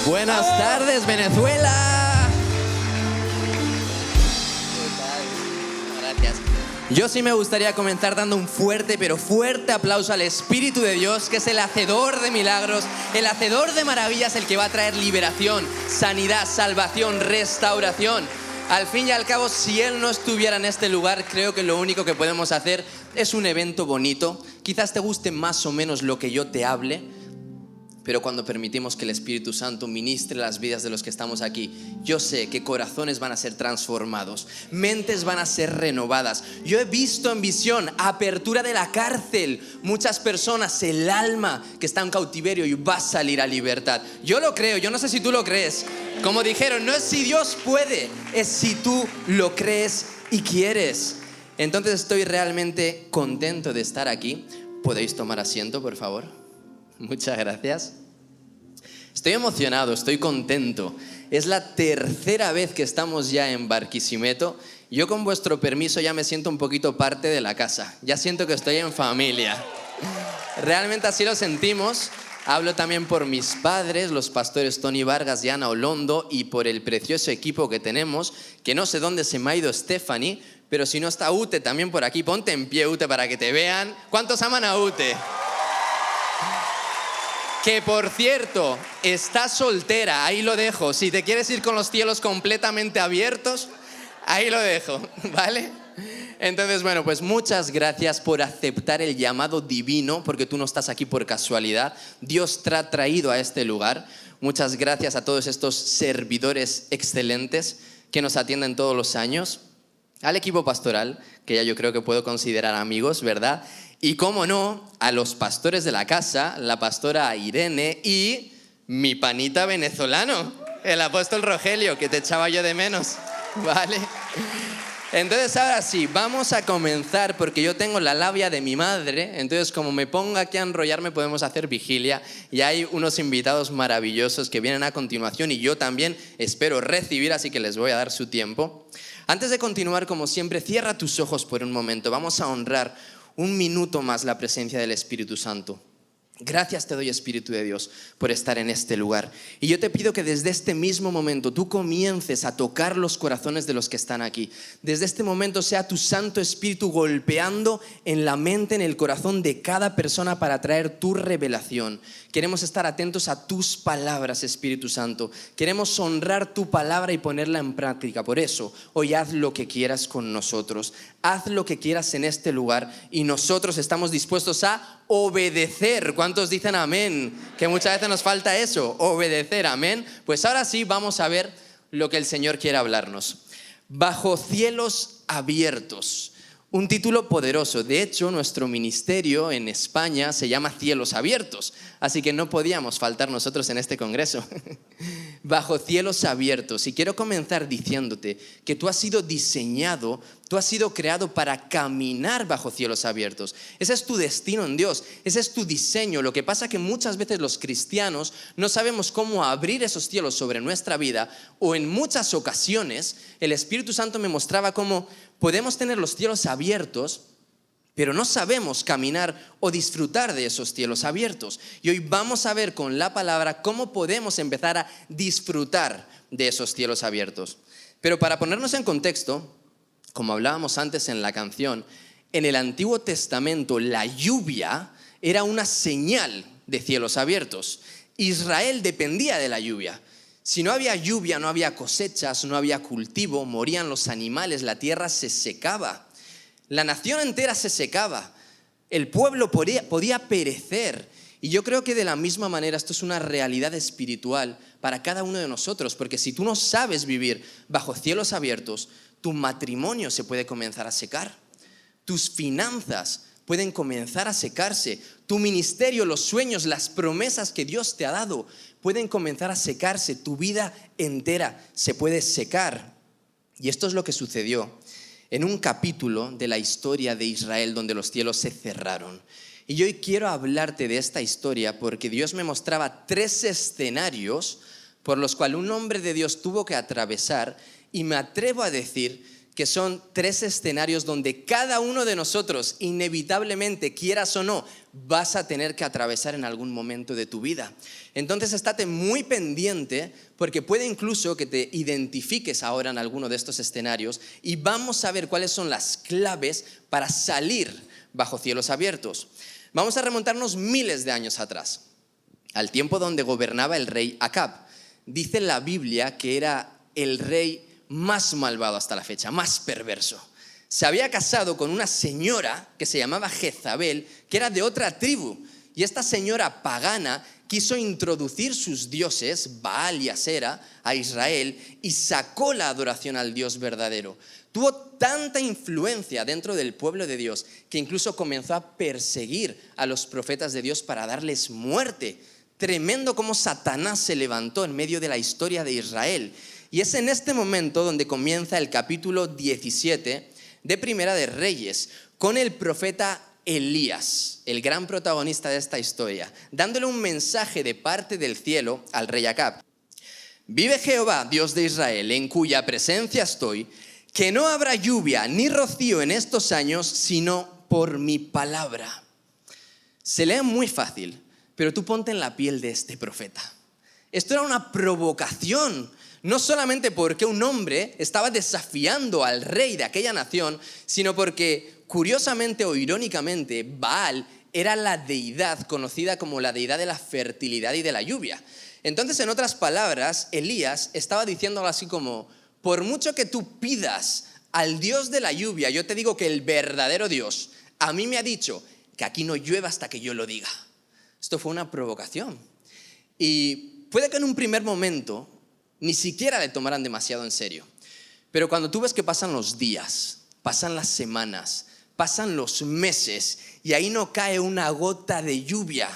Buenas tardes, Venezuela. Gracias. Yo sí me gustaría comenzar dando un fuerte, pero fuerte aplauso al Espíritu de Dios, que es el hacedor de milagros, el hacedor de maravillas, el que va a traer liberación, sanidad, salvación, restauración. Al fin y al cabo, si Él no estuviera en este lugar, creo que lo único que podemos hacer es un evento bonito. Quizás te guste más o menos lo que yo te hable, pero cuando permitimos que el Espíritu Santo ministre las vidas de los que estamos aquí, yo sé que corazones van a ser transformados, mentes van a ser renovadas. Yo he visto en visión apertura de la cárcel, muchas personas, el alma que está en cautiverio y va a salir a libertad. Yo lo creo, yo no sé si tú lo crees. Como dijeron, no es si Dios puede, es si tú lo crees y quieres. Entonces estoy realmente contento de estar aquí. ¿Podéis tomar asiento, por favor? Muchas gracias. Estoy emocionado, estoy contento. Es la tercera vez que estamos ya en Barquisimeto. Yo, con vuestro permiso, ya me siento un poquito parte de la casa. Ya siento que estoy en familia. Realmente así lo sentimos. Hablo también por mis padres, los pastores Tony Vargas y Ana Olondo, y por el precioso equipo que tenemos, que no sé dónde se me ha ido Stephanie, pero si no está Ute también por aquí. Ponte en pie, Ute, para que te vean. ¿Cuántos aman a Ute? Que, por cierto, está soltera, ahí lo dejo. Si te quieres ir con los cielos completamente abiertos, ahí lo dejo, ¿vale? Entonces, bueno, pues muchas gracias por aceptar el llamado divino, porque tú no estás aquí por casualidad. Dios te ha traído a este lugar. Muchas gracias a todos estos servidores excelentes que nos atienden todos los años. Al equipo pastoral, que ya yo creo que puedo considerar amigos, ¿verdad? Y cómo no, a los pastores de la casa, la pastora Irene y mi panita venezolano, el apóstol Rogelio, que te echaba yo de menos, ¿vale? Entonces ahora sí, vamos a comenzar, porque yo tengo la labia de mi madre. Entonces, como me ponga aquí a enrollarme, podemos hacer vigilia. Y hay unos invitados maravillosos que vienen a continuación y yo también espero recibir, así que les voy a dar su tiempo. Antes de continuar, como siempre, cierra tus ojos por un momento. Vamos a honrar un minuto más la presencia del Espíritu Santo. Gracias te doy, Espíritu de Dios, por estar en este lugar. Y yo te pido que desde este mismo momento tú comiences a tocar los corazones de los que están aquí. Desde este momento sea tu Santo Espíritu golpeando en la mente, en el corazón de cada persona para traer tu revelación. Queremos estar atentos a tus palabras, Espíritu Santo. Queremos honrar tu palabra y ponerla en práctica. Por eso, hoy haz lo que quieras con nosotros. Haz lo que quieras en este lugar y nosotros estamos dispuestos a obedecer. ¿Cuántos dicen amén? Que muchas veces nos falta eso, obedecer, amén. Pues ahora sí vamos a ver lo que el Señor quiere hablarnos. Bajo cielos abiertos. Un título poderoso. De hecho, nuestro ministerio en España se llama Cielos Abiertos, así que no podíamos faltar nosotros en este congreso. Bajo cielos abiertos. Y quiero comenzar diciéndote que tú has sido diseñado, tú has sido creado para caminar bajo cielos abiertos. Ese es tu destino en Dios, ese es tu diseño. Lo que pasa es que muchas veces los cristianos no sabemos cómo abrir esos cielos sobre nuestra vida, o en muchas ocasiones el Espíritu Santo me mostraba cómo podemos tener los cielos abiertos, pero no sabemos caminar o disfrutar de esos cielos abiertos. Y hoy vamos a ver con la palabra cómo podemos empezar a disfrutar de esos cielos abiertos. Pero para ponernos en contexto, como hablábamos antes en la canción, en el Antiguo Testamento la lluvia era una señal de cielos abiertos. Israel dependía de la lluvia. Si no había lluvia, no había cosechas, no había cultivo, morían los animales, la tierra se secaba. La nación entera se secaba, el pueblo podía perecer. Y yo creo que de la misma manera esto es una realidad espiritual para cada uno de nosotros, porque si tú no sabes vivir bajo cielos abiertos, tu matrimonio se puede comenzar a secar, tus finanzas pueden comenzar a secarse, tu ministerio, los sueños, las promesas que Dios te ha dado pueden comenzar a secarse, tu vida entera se puede secar. Y esto es lo que sucedió en un capítulo de la historia de Israel donde los cielos se cerraron. Y hoy quiero hablarte de esta historia porque Dios me mostraba 3 escenarios por los cuales un hombre de Dios tuvo que atravesar, y me atrevo a decir que son 3 escenarios donde cada uno de nosotros, inevitablemente, quieras o no, vas a tener que atravesar en algún momento de tu vida. Entonces, estate muy pendiente porque puede incluso que te identifiques ahora en alguno de estos escenarios y vamos a ver cuáles son las claves para salir bajo cielos abiertos. Vamos a remontarnos miles de años atrás, al tiempo donde gobernaba el rey Acab. Dice la Biblia que era el rey más malvado hasta la fecha, más perverso. Se había casado con una señora que se llamaba Jezabel, que era de otra tribu. Y esta señora pagana quiso introducir sus dioses, Baal y Asera, a Israel y sacó la adoración al Dios verdadero. Tuvo tanta influencia dentro del pueblo de Dios que incluso comenzó a perseguir a los profetas de Dios para darles muerte. Tremendo cómo Satanás se levantó en medio de la historia de Israel. Y es en este momento donde comienza el capítulo 17 de Primera de Reyes, con el profeta Elías, el gran protagonista de esta historia, dándole un mensaje de parte del cielo al rey Acab. Vive Jehová, Dios de Israel, en cuya presencia estoy, que no habrá lluvia ni rocío en estos años, sino por mi palabra. Se lee muy fácil, pero tú ponte en la piel de este profeta. Esto era una provocación, no solamente porque un hombre estaba desafiando al rey de aquella nación, sino porque, curiosamente o irónicamente, Baal era la deidad conocida como la deidad de la fertilidad y de la lluvia. Entonces, en otras palabras, Elías estaba diciendo algo así como: por mucho que tú pidas al Dios de la lluvia, yo te digo que el verdadero Dios a mí me ha dicho que aquí no llueva hasta que yo lo diga. Esto fue una provocación. Y puede que en un primer momento ni siquiera le tomaran demasiado en serio. Pero cuando tú ves que pasan los días, pasan las semanas, pasan los meses y ahí no cae una gota de lluvia,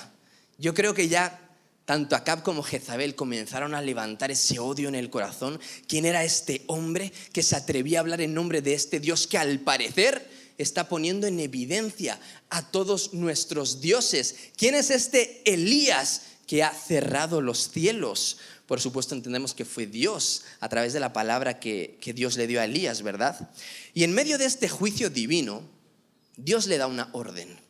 yo creo que ya tanto Acab como Jezabel comenzaron a levantar ese odio en el corazón. ¿Quién era este hombre que se atrevía a hablar en nombre de este Dios que al parecer está poniendo en evidencia a todos nuestros dioses? ¿Quién es este Elías que ha cerrado los cielos? Por supuesto, entendemos que fue Dios a través de la palabra que Dios le dio a Elías, ¿verdad? Y en medio de este juicio divino, Dios le da una orden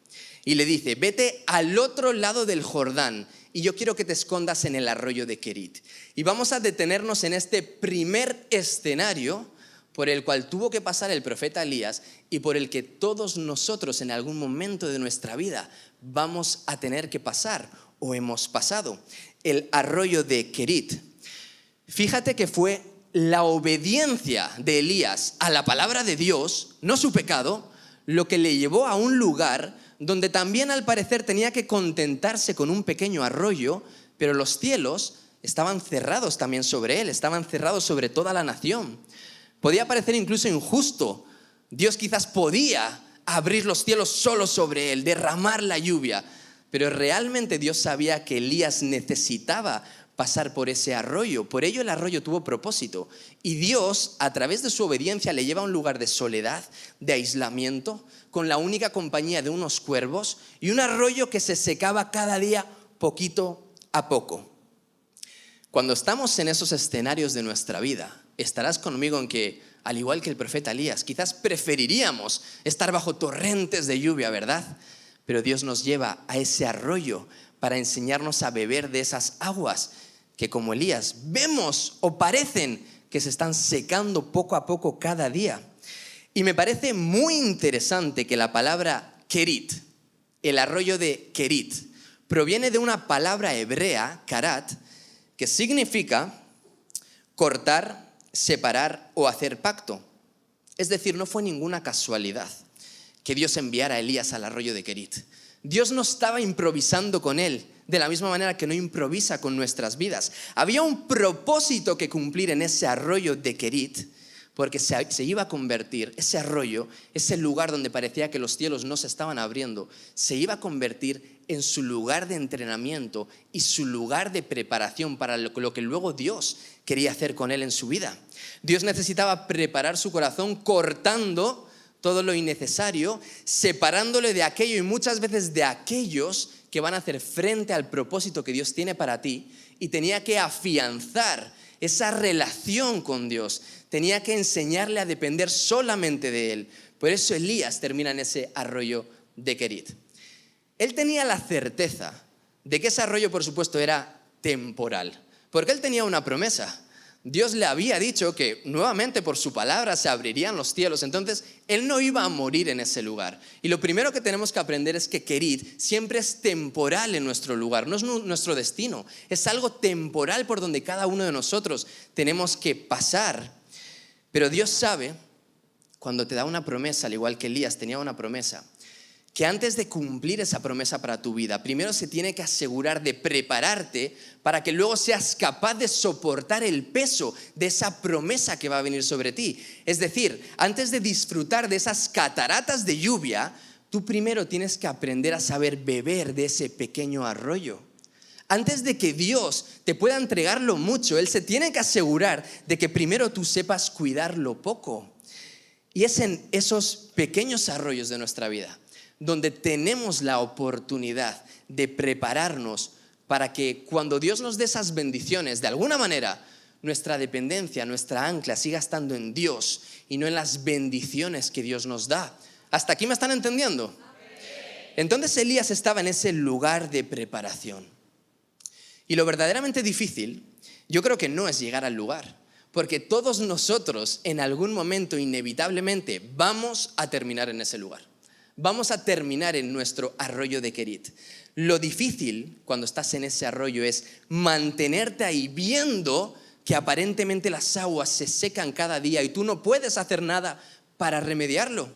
y le dice: vete al otro lado del Jordán y yo quiero que te escondas en el arroyo de Kerit. Y vamos a detenernos en este primer escenario por el cual tuvo que pasar el profeta Elías y por el que todos nosotros en algún momento de nuestra vida vamos a tener que pasar o hemos pasado: el arroyo de Kerit. Fíjate que fue la obediencia de Elías a la palabra de Dios, no su pecado, lo que le llevó a un lugar donde también al parecer tenía que contentarse con un pequeño arroyo, pero los cielos estaban cerrados también sobre él, estaban cerrados sobre toda la nación. Podía parecer incluso injusto. Dios quizás podía abrir los cielos solo sobre él, derramar la lluvia, pero realmente Dios sabía que Elías necesitaba pasar por ese arroyo. Por ello el arroyo tuvo propósito. Y Dios, a través de su obediencia, le lleva a un lugar de soledad, de aislamiento, con la única compañía de unos cuervos y un arroyo que se secaba cada día poquito a poco. Cuando estamos en esos escenarios de nuestra vida, estarás conmigo en que, al igual que el profeta Elías, quizás preferiríamos estar bajo torrentes de lluvia, ¿verdad? Pero Dios nos lleva a ese arroyo para enseñarnos a beber de esas aguas que, como Elías, vemos o parecen que se están secando poco a poco cada día. Y me parece muy interesante que la palabra Kerit, el arroyo de Kerit, proviene de una palabra hebrea, karat, que significa cortar, separar o hacer pacto. Es decir, no fue ninguna casualidad que Dios enviara a Elías al arroyo de Kerit. Dios no estaba improvisando con él, de la misma manera que no improvisa con nuestras vidas. Había un propósito que cumplir en ese arroyo de Kerit, porque se iba a convertir, ese arroyo, ese lugar donde parecía que los cielos no se estaban abriendo, se iba a convertir en su lugar de entrenamiento y su lugar de preparación para lo que luego Dios quería hacer con él en su vida. Dios necesitaba preparar su corazón cortando todo lo innecesario, separándole de aquello y muchas veces de aquellos que van a hacer frente al propósito que Dios tiene para ti, y tenía que afianzar esa relación con Dios. tenía que enseñarle a depender solamente de él. Por eso Elías termina en ese arroyo de Kerit. Él tenía la certeza de que ese arroyo, por supuesto, era temporal, porque él tenía una promesa. Dios le había dicho que nuevamente por su palabra se abrirían los cielos, entonces él no iba a morir en ese lugar. Y lo primero que tenemos que aprender es que Kerit siempre es temporal en nuestro lugar, no es nuestro destino, es algo temporal por donde cada uno de nosotros tenemos que pasar. Pero Dios sabe, cuando te da una promesa, al igual que Elías tenía una promesa, que antes de cumplir esa promesa para tu vida, primero se tiene que asegurar de prepararte para que luego seas capaz de soportar el peso de esa promesa que va a venir sobre ti. Es decir, antes de disfrutar de esas cataratas de lluvia, tú primero tienes que aprender a saber beber de ese pequeño arroyo. Antes de que Dios te pueda entregar lo mucho, Él se tiene que asegurar de que primero tú sepas cuidar lo poco. Y es en esos pequeños arroyos de nuestra vida donde tenemos la oportunidad de prepararnos para que cuando Dios nos dé esas bendiciones, de alguna manera, nuestra dependencia, nuestra ancla siga estando en Dios y no en las bendiciones que Dios nos da. ¿Hasta aquí me están entendiendo? Entonces Elías estaba en ese lugar de preparación. Y lo verdaderamente difícil, yo creo que no es llegar al lugar, porque todos nosotros en algún momento inevitablemente vamos a terminar en ese lugar. Vamos a terminar en nuestro arroyo de Kerit. Lo difícil cuando estás en ese arroyo es mantenerte ahí viendo que aparentemente las aguas se secan cada día y tú no puedes hacer nada para remediarlo.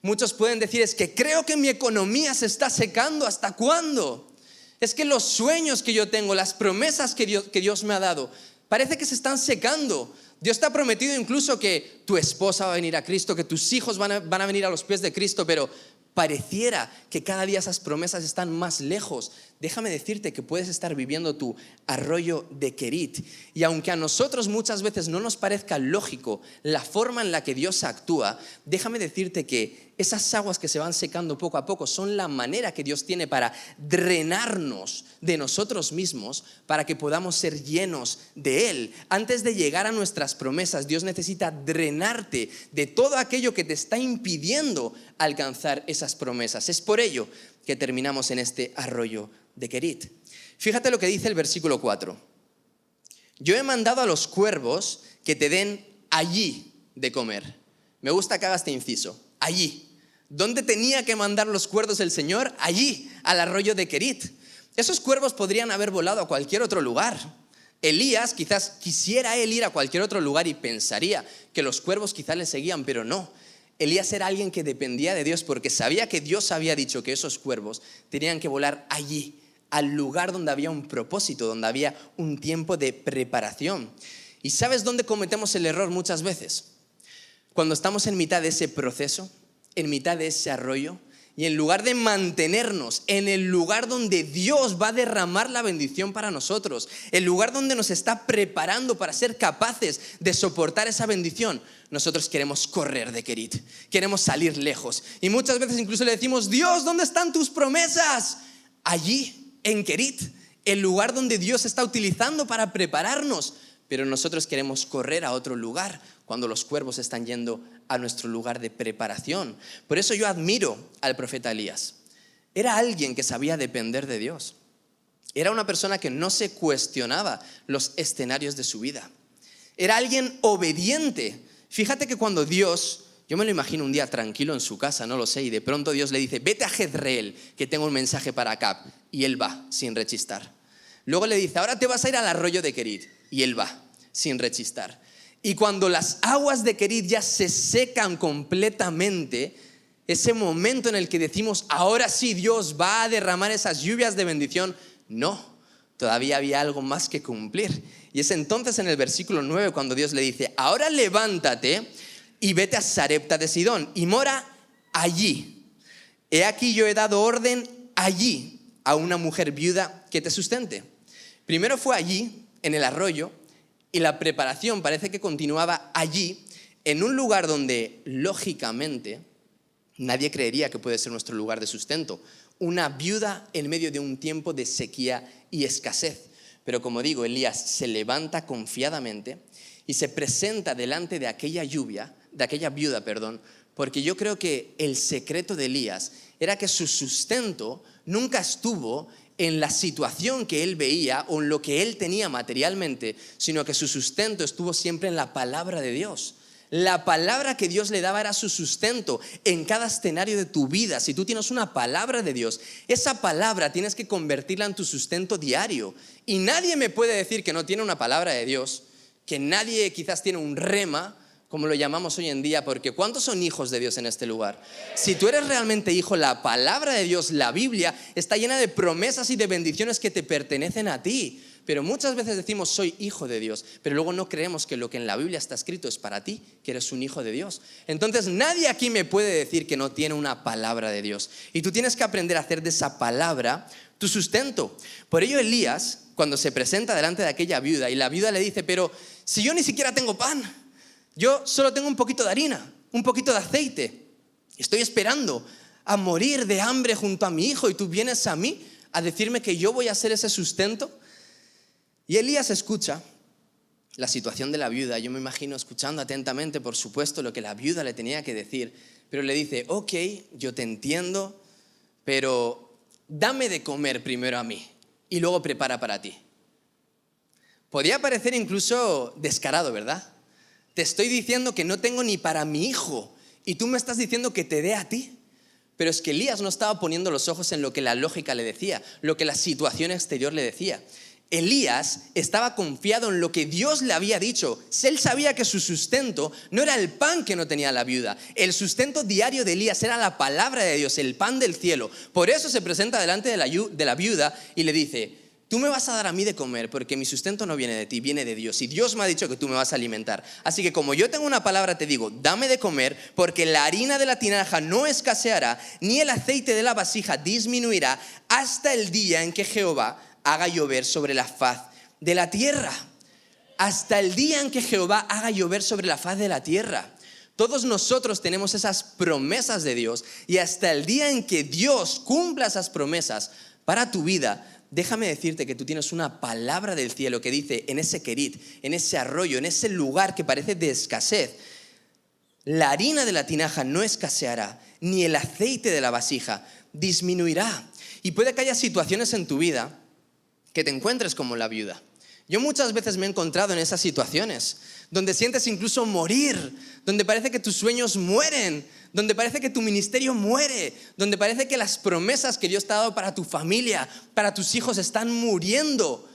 Muchos pueden decir, es que creo que mi economía se está secando. ¿Hasta cuándo? Es que los sueños que yo tengo, las promesas que Dios me ha dado, parece que se están secando. Dios te ha prometido incluso que tu esposa va a venir a Cristo, que tus hijos van a venir a los pies de Cristo, pero pareciera que cada día esas promesas están más lejos. Déjame decirte que puedes estar viviendo tu arroyo de Kerit. Y aunque a nosotros muchas veces no nos parezca lógico la forma en la que Dios actúa, déjame decirte que esas aguas que se van secando poco a poco son la manera que Dios tiene para drenarnos de nosotros mismos, para que podamos ser llenos de Él. Antes de llegar a nuestras promesas, Dios necesita drenarte de todo aquello que te está impidiendo alcanzar esas promesas. Es por ello que terminamos en este arroyo de Kerit. Fíjate lo que dice el versículo 4. Yo he mandado a los cuervos que te den allí de comer. Me gusta que hagas este inciso. Allí. ¿Dónde tenía que mandar los cuervos el Señor? Allí, al arroyo de Kerit. Esos cuervos podrían haber volado a cualquier otro lugar. Elías quizás quisiera él ir a cualquier otro lugar y pensaría que los cuervos quizás le seguían, pero no. Elías era alguien que dependía de Dios porque sabía que Dios había dicho que esos cuervos tenían que volar allí, al lugar donde había un propósito, donde había un tiempo de preparación. ¿Y sabes dónde cometemos el error muchas veces? Cuando estamos en mitad de ese proceso, en mitad de ese arroyo, y en lugar de mantenernos en el lugar donde Dios va a derramar la bendición para nosotros, el lugar donde nos está preparando para ser capaces de soportar esa bendición, nosotros queremos correr de Kerit, queremos salir lejos. Y muchas veces incluso le decimos, Dios, ¿dónde están tus promesas? Allí, en Kerit, el lugar donde Dios está utilizando para prepararnos. Pero nosotros queremos correr a otro lugar cuando los cuervos están yendo a nuestro lugar de preparación. Por eso yo admiro al profeta Elías. Era alguien que sabía depender de Dios. Era una persona que no se cuestionaba los escenarios de su vida. Era alguien obediente. Fíjate que cuando Dios, yo me lo imagino un día tranquilo en su casa, no lo sé, y de pronto Dios le dice, vete a Jezreel, que tengo un mensaje para Acab. Y él va, sin rechistar. Luego le dice, ahora te vas a ir al arroyo de Kerit. Y él va, sin rechistar. Y cuando las aguas de Kerit ya se secan completamente, ese momento en el que decimos, ahora sí Dios va a derramar esas lluvias de bendición, no, todavía había algo más que cumplir. Y es entonces en el versículo 9 cuando Dios le dice, ahora levántate y vete a Sarepta de Sidón y mora allí. He aquí yo he dado orden allí a una mujer viuda que te sustente. Primero fue allí, en el arroyo, y la preparación parece que continuaba allí, en un lugar donde, lógicamente, nadie creería que puede ser nuestro lugar de sustento. Una viuda en medio de un tiempo de sequía y escasez. Pero como digo, Elías se levanta confiadamente y se presenta delante de aquella viuda, porque yo creo que el secreto de Elías era que su sustento nunca estuvo en la situación que él veía o en lo que él tenía materialmente, sino que su sustento estuvo siempre en la palabra de Dios. La palabra que Dios le daba era su sustento en cada escenario de tu vida. Si tú tienes una palabra de Dios, esa palabra tienes que convertirla en tu sustento diario. Y nadie me puede decir que no tiene una palabra de Dios, que nadie quizás tiene un rema, como lo llamamos hoy en día, porque ¿cuántos son hijos de Dios en este lugar? Si tú eres realmente hijo, la palabra de Dios, la Biblia, está llena de promesas y de bendiciones que te pertenecen a ti. Pero muchas veces decimos soy hijo de Dios, pero luego no creemos que lo que en la Biblia está escrito es para ti, que eres un hijo de Dios. Entonces nadie aquí me puede decir que no tiene una palabra de Dios. Y tú tienes que aprender a hacer de esa palabra tu sustento. Por ello Elías, cuando se presenta delante de aquella viuda, y la viuda le dice, pero si yo ni siquiera tengo pan, yo solo tengo un poquito de harina, un poquito de aceite, estoy esperando a morir de hambre junto a mi hijo y tú vienes a mí a decirme que yo voy a hacer ese sustento. Y Elías escucha la situación de la viuda. Yo me imagino escuchando atentamente, por supuesto, lo que la viuda le tenía que decir. Pero le dice, ok, yo te entiendo, pero dame de comer primero a mí y luego prepara para ti. Podría parecer incluso descarado, ¿verdad? Te estoy diciendo que no tengo ni para mi hijo y tú me estás diciendo que te dé a ti. Pero es que Elías no estaba poniendo los ojos en lo que la lógica le decía, lo que la situación exterior le decía. Elías estaba confiado en lo que Dios le había dicho. Él sabía que su sustento no era el pan que no tenía la viuda. El sustento diario de Elías era la palabra de Dios, el pan del cielo. Por eso se presenta delante de la viuda y le dice, tú me vas a dar a mí de comer porque mi sustento no viene de ti, viene de Dios. Y Dios me ha dicho que tú me vas a alimentar. Así que como yo tengo una palabra, te digo, dame de comer porque la harina de la tinaja no escaseará, ni el aceite de la vasija disminuirá hasta el día en que Jehová haga llover sobre la faz de la tierra. Hasta el día en que Jehová haga llover sobre la faz de la tierra. Todos nosotros tenemos esas promesas de Dios y hasta el día en que Dios cumpla esas promesas para tu vida, déjame decirte que tú tienes una palabra del cielo que dice en ese querit, en ese arroyo, en ese lugar que parece de escasez, la harina de la tinaja no escaseará, ni el aceite de la vasija disminuirá. Y puede que haya situaciones en tu vida que te encuentres como la viuda. Yo muchas veces me he encontrado en esas situaciones donde sientes incluso morir, donde parece que tus sueños mueren, donde parece que tu ministerio muere, donde parece que las promesas que Dios te ha dado para tu familia, para tus hijos están muriendo.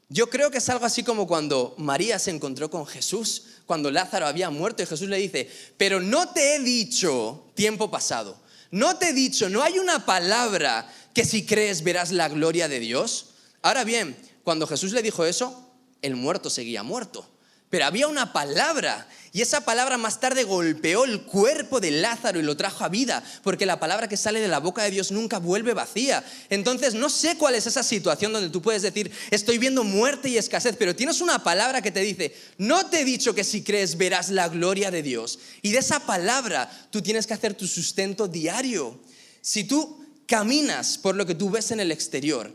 Yo creo que es algo así como cuando María se encontró con Jesús, cuando Lázaro había muerto y Jesús le dice, pero no te he dicho tiempo pasado, no te he dicho, no hay una palabra que si crees verás la gloria de Dios. Ahora bien, cuando Jesús le dijo eso, el muerto seguía muerto. Pero había una palabra y esa palabra más tarde golpeó el cuerpo de Lázaro y lo trajo a vida, porque la palabra que sale de la boca de Dios nunca vuelve vacía. Entonces no sé cuál es esa situación donde tú puedes decir, estoy viendo muerte y escasez, pero tienes una palabra que te dice, no te he dicho que si crees verás la gloria de Dios. Y de esa palabra tú tienes que hacer tu sustento diario. Si tú caminas por lo que tú ves en el exterior,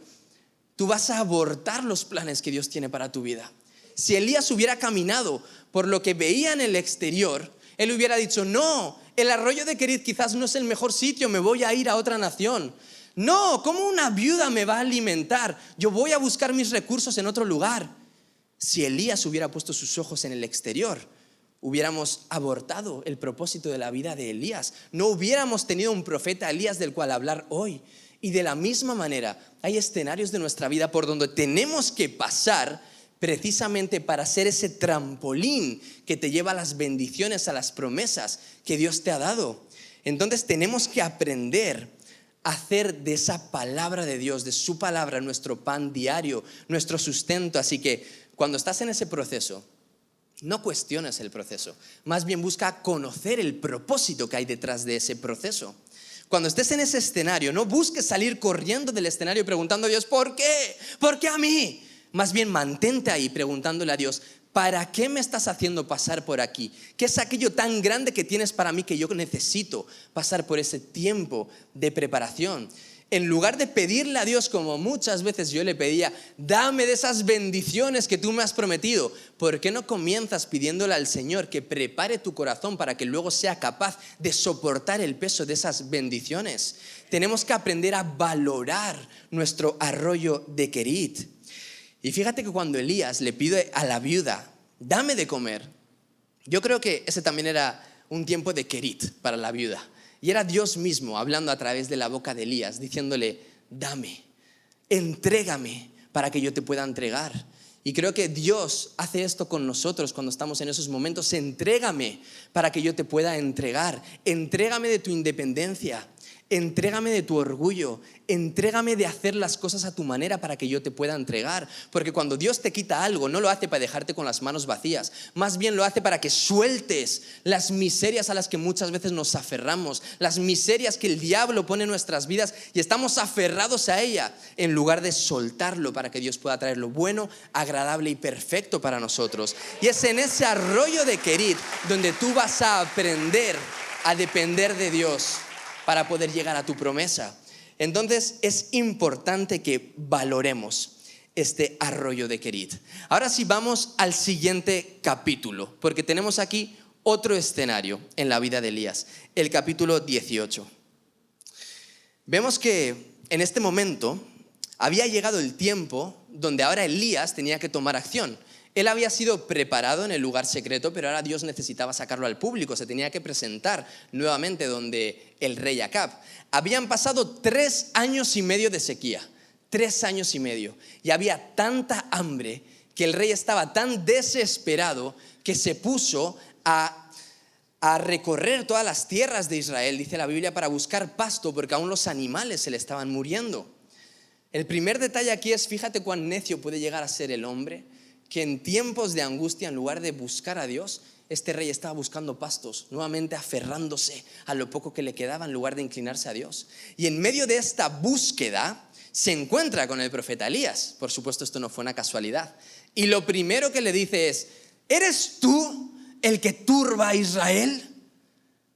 tú vas a abortar los planes que Dios tiene para tu vida. Si Elías hubiera caminado por lo que veía en el exterior, él hubiera dicho, no, el arroyo de Querit quizás no es el mejor sitio, me voy a ir a otra nación. No, ¿cómo una viuda me va a alimentar? Yo voy a buscar mis recursos en otro lugar. Si Elías hubiera puesto sus ojos en el exterior, hubiéramos abortado el propósito de la vida de Elías. No hubiéramos tenido un profeta Elías del cual hablar hoy. Y de la misma manera, hay escenarios de nuestra vida por donde tenemos que pasar precisamente para ser ese trampolín que te lleva a las bendiciones, a las promesas que Dios te ha dado. Entonces tenemos que aprender a hacer de esa palabra de Dios, de su palabra, nuestro pan diario, nuestro sustento. Así que cuando estás en ese proceso, no cuestiones el proceso, más bien busca conocer el propósito que hay detrás de ese proceso. Cuando estés en ese escenario, no busques salir corriendo del escenario preguntando a Dios, ¿por qué? ¿Por qué a mí? Más bien mantente ahí preguntándole a Dios, ¿para qué me estás haciendo pasar por aquí? ¿Qué es aquello tan grande que tienes para mí que yo necesito pasar por ese tiempo de preparación? En lugar de pedirle a Dios, como muchas veces yo le pedía, dame de esas bendiciones que tú me has prometido, ¿por qué no comienzas pidiéndole al Señor que prepare tu corazón para que luego sea capaz de soportar el peso de esas bendiciones? Tenemos que aprender a valorar nuestro arroyo de Querit. Y fíjate que cuando Elías le pide a la viuda, dame de comer, yo creo que ese también era un tiempo de Querit para la viuda. Y era Dios mismo hablando a través de la boca de Elías, diciéndole, dame, entrégame para que yo te pueda entregar. Y creo que Dios hace esto con nosotros cuando estamos en esos momentos. Entrégame para que yo te pueda entregar. Entrégame de tu independencia. Entrégame de tu orgullo, entrégame de hacer las cosas a tu manera para que yo te pueda entregar. Porque cuando Dios te quita algo, no lo hace para dejarte con las manos vacías, más bien lo hace para que sueltes las miserias a las que muchas veces nos aferramos, las miserias que el diablo pone en nuestras vidas y estamos aferrados a ella, en lugar de soltarlo para que Dios pueda traer lo bueno, agradable y perfecto para nosotros. Y es en ese arroyo de Querit donde tú vas a aprender a depender de Dios para poder llegar a tu promesa. Entonces es importante que valoremos este arroyo de Querit. Ahora sí vamos al siguiente capítulo, porque tenemos aquí otro escenario en la vida de Elías, el capítulo 18. Vemos que en este momento había llegado el tiempo donde ahora Elías tenía que tomar acción. Él había sido preparado en el lugar secreto, pero ahora Dios necesitaba sacarlo al público, se tenía que presentar nuevamente donde el rey Acab. Habían pasado 3 años y medio de sequía, 3 años y medio, y había tanta hambre que el rey estaba tan desesperado que se puso a recorrer todas las tierras de Israel, dice la Biblia, para buscar pasto, porque aún los animales se le estaban muriendo. El primer detalle aquí es, fíjate cuán necio puede llegar a ser el hombre, que en tiempos de angustia, en lugar de buscar a Dios, este rey estaba buscando pastos, nuevamente aferrándose a lo poco que le quedaba en lugar de inclinarse a Dios. Y en medio de esta búsqueda se encuentra con el profeta Elías. Por supuesto, esto no fue una casualidad. Y lo primero que le dice es, ¿eres tú el que turba a Israel?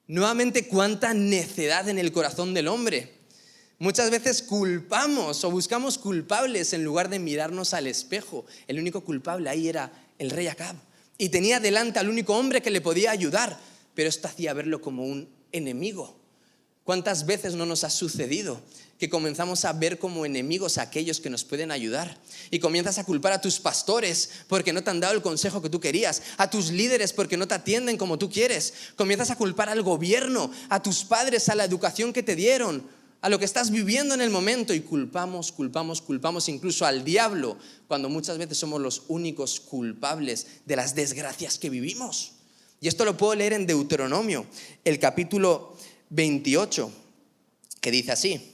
Nuevamente, cuánta necedad en el corazón del hombre. Muchas veces culpamos o buscamos culpables en lugar de mirarnos al espejo. El único culpable ahí era el rey Acab. Y tenía delante al único hombre que le podía ayudar, pero esto hacía verlo como un enemigo. ¿Cuántas veces no nos ha sucedido que comenzamos a ver como enemigos a aquellos que nos pueden ayudar? Y comienzas a culpar a tus pastores porque no te han dado el consejo que tú querías, a tus líderes porque no te atienden como tú quieres. Comienzas a culpar al gobierno, a tus padres, a la educación que te dieron, a lo que estás viviendo en el momento, y culpamos incluso al diablo, cuando muchas veces somos los únicos culpables de las desgracias que vivimos. Y esto lo puedo leer en Deuteronomio, el capítulo 28, que dice así: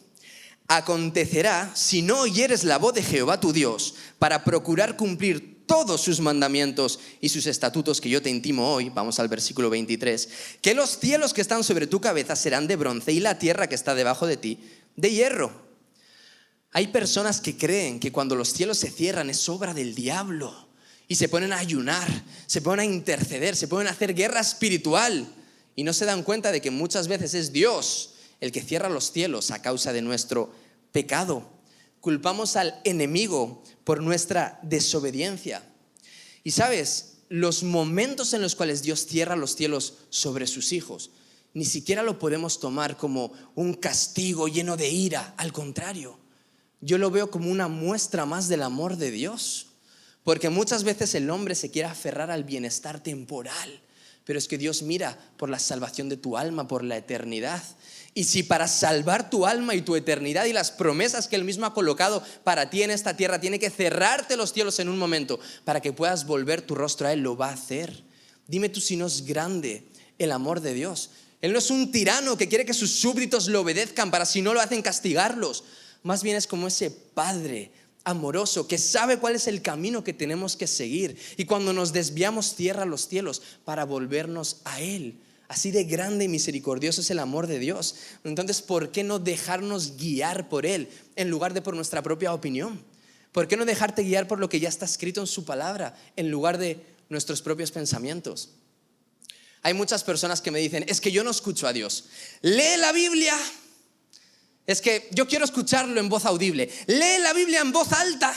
acontecerá, si no oyeres la voz de Jehová tu Dios, para procurar cumplir todos sus mandamientos y sus estatutos que yo te intimo hoy, vamos al versículo 23, que los cielos que están sobre tu cabeza serán de bronce y la tierra que está debajo de ti de hierro. Hay personas que creen que cuando los cielos se cierran es obra del diablo y se ponen a ayunar, se ponen a interceder, se ponen a hacer guerra espiritual y no se dan cuenta de que muchas veces es Dios el que cierra los cielos a causa de nuestro pecado. Culpamos al enemigo por nuestra desobediencia. Y sabes, los momentos en los cuales Dios cierra los cielos sobre sus hijos, ni siquiera lo podemos tomar como un castigo lleno de ira. Al contrario, yo lo veo como una muestra más del amor de Dios. Porque muchas veces el hombre se quiere aferrar al bienestar temporal, pero es que Dios mira por la salvación de tu alma, por la eternidad. Y si para salvar tu alma y tu eternidad y las promesas que Él mismo ha colocado para ti en esta tierra, tiene que cerrarte los cielos en un momento para que puedas volver tu rostro a Él, lo va a hacer. Dime tú si no es grande el amor de Dios. Él no es un tirano que quiere que sus súbditos le obedezcan para, si no lo hacen, castigarlos. Más bien es como ese padre amoroso que sabe cuál es el camino que tenemos que seguir, y cuando nos desviamos cierra los cielos para volvernos a Él. Así de grande y misericordioso es el amor de Dios. Entonces, ¿por qué no dejarnos guiar por Él en lugar de por nuestra propia opinión? ¿Por qué no dejarte guiar por lo que ya está escrito en su palabra en lugar de nuestros propios pensamientos? Hay muchas personas que me dicen, es que yo no escucho a Dios. Lee la Biblia. Es que yo quiero escucharlo en voz audible. Lee la Biblia en voz alta.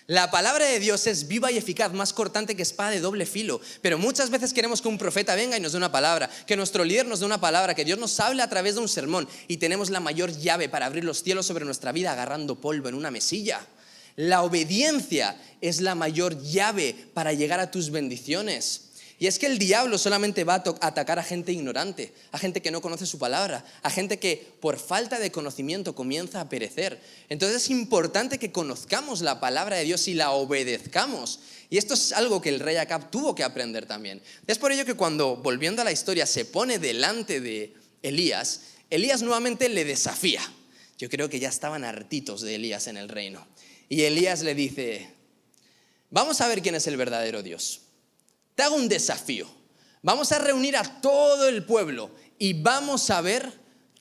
La palabra de Dios es viva y eficaz, más cortante que espada de doble filo. Pero muchas veces queremos que un profeta venga y nos dé una palabra, que nuestro líder nos dé una palabra, que Dios nos hable a través de un sermón. Y tenemos la mayor llave para abrir los cielos sobre nuestra vida agarrando polvo en una mesilla. La obediencia es la mayor llave para llegar a tus bendiciones. Y es que el diablo solamente va a atacar a gente ignorante, a gente que no conoce su palabra, a gente que por falta de conocimiento comienza a perecer. Entonces es importante que conozcamos la palabra de Dios y la obedezcamos. Y esto es algo que el rey Acab tuvo que aprender también. Es por ello que cuando, volviendo a la historia, se pone delante de Elías, Elías nuevamente le desafía. Yo creo que ya estaban hartitos de Elías en el reino. Y Elías le dice, vamos a ver quién es el verdadero Dios. Te hago un desafío. Vamos a reunir a todo el pueblo y vamos a ver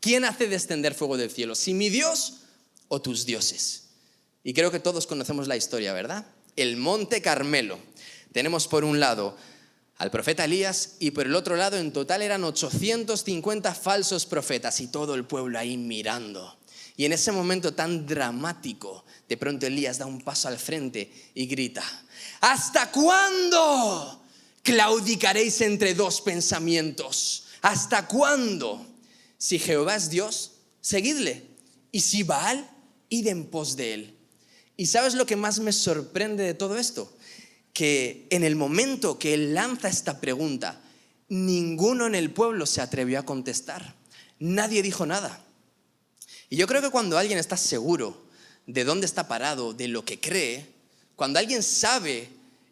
quién hace descender fuego del cielo, si mi Dios o tus dioses. Y creo que todos conocemos la historia, ¿verdad? El monte Carmelo. Tenemos por un lado al profeta Elías y por el otro lado en total eran 850 falsos profetas y todo el pueblo ahí mirando. Y en ese momento tan dramático, de pronto Elías da un paso al frente y grita, ¿hasta cuándo claudicaréis entre dos pensamientos? ¿Hasta cuándo? Si Jehová es Dios, seguidle. Y si Baal, id en pos de él. ¿Y sabes lo que más me sorprende de todo esto? Que en el momento que él lanza esta pregunta, ninguno en el pueblo se atrevió a contestar. Nadie dijo nada. Y yo creo que cuando alguien está seguro de dónde está parado, de lo que cree, cuando alguien sabe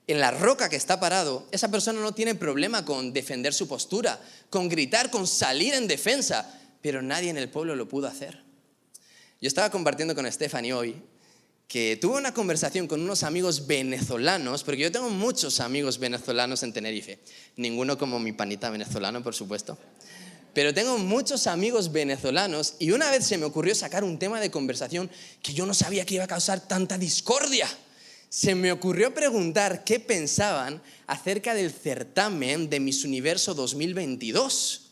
en la roca que está parado, esa persona no tiene problema con defender su postura, con gritar, con salir en defensa, pero nadie en el pueblo lo pudo hacer. Yo estaba compartiendo con Stephanie hoy que tuve una conversación con unos amigos venezolanos, porque yo tengo muchos amigos venezolanos en Tenerife, ninguno como mi panita venezolano, por supuesto. Pero tengo muchos amigos venezolanos y una vez se me ocurrió sacar un tema de conversación que yo no sabía que iba a causar tanta discordia. Se me ocurrió preguntar qué pensaban acerca del certamen de Miss Universo 2022.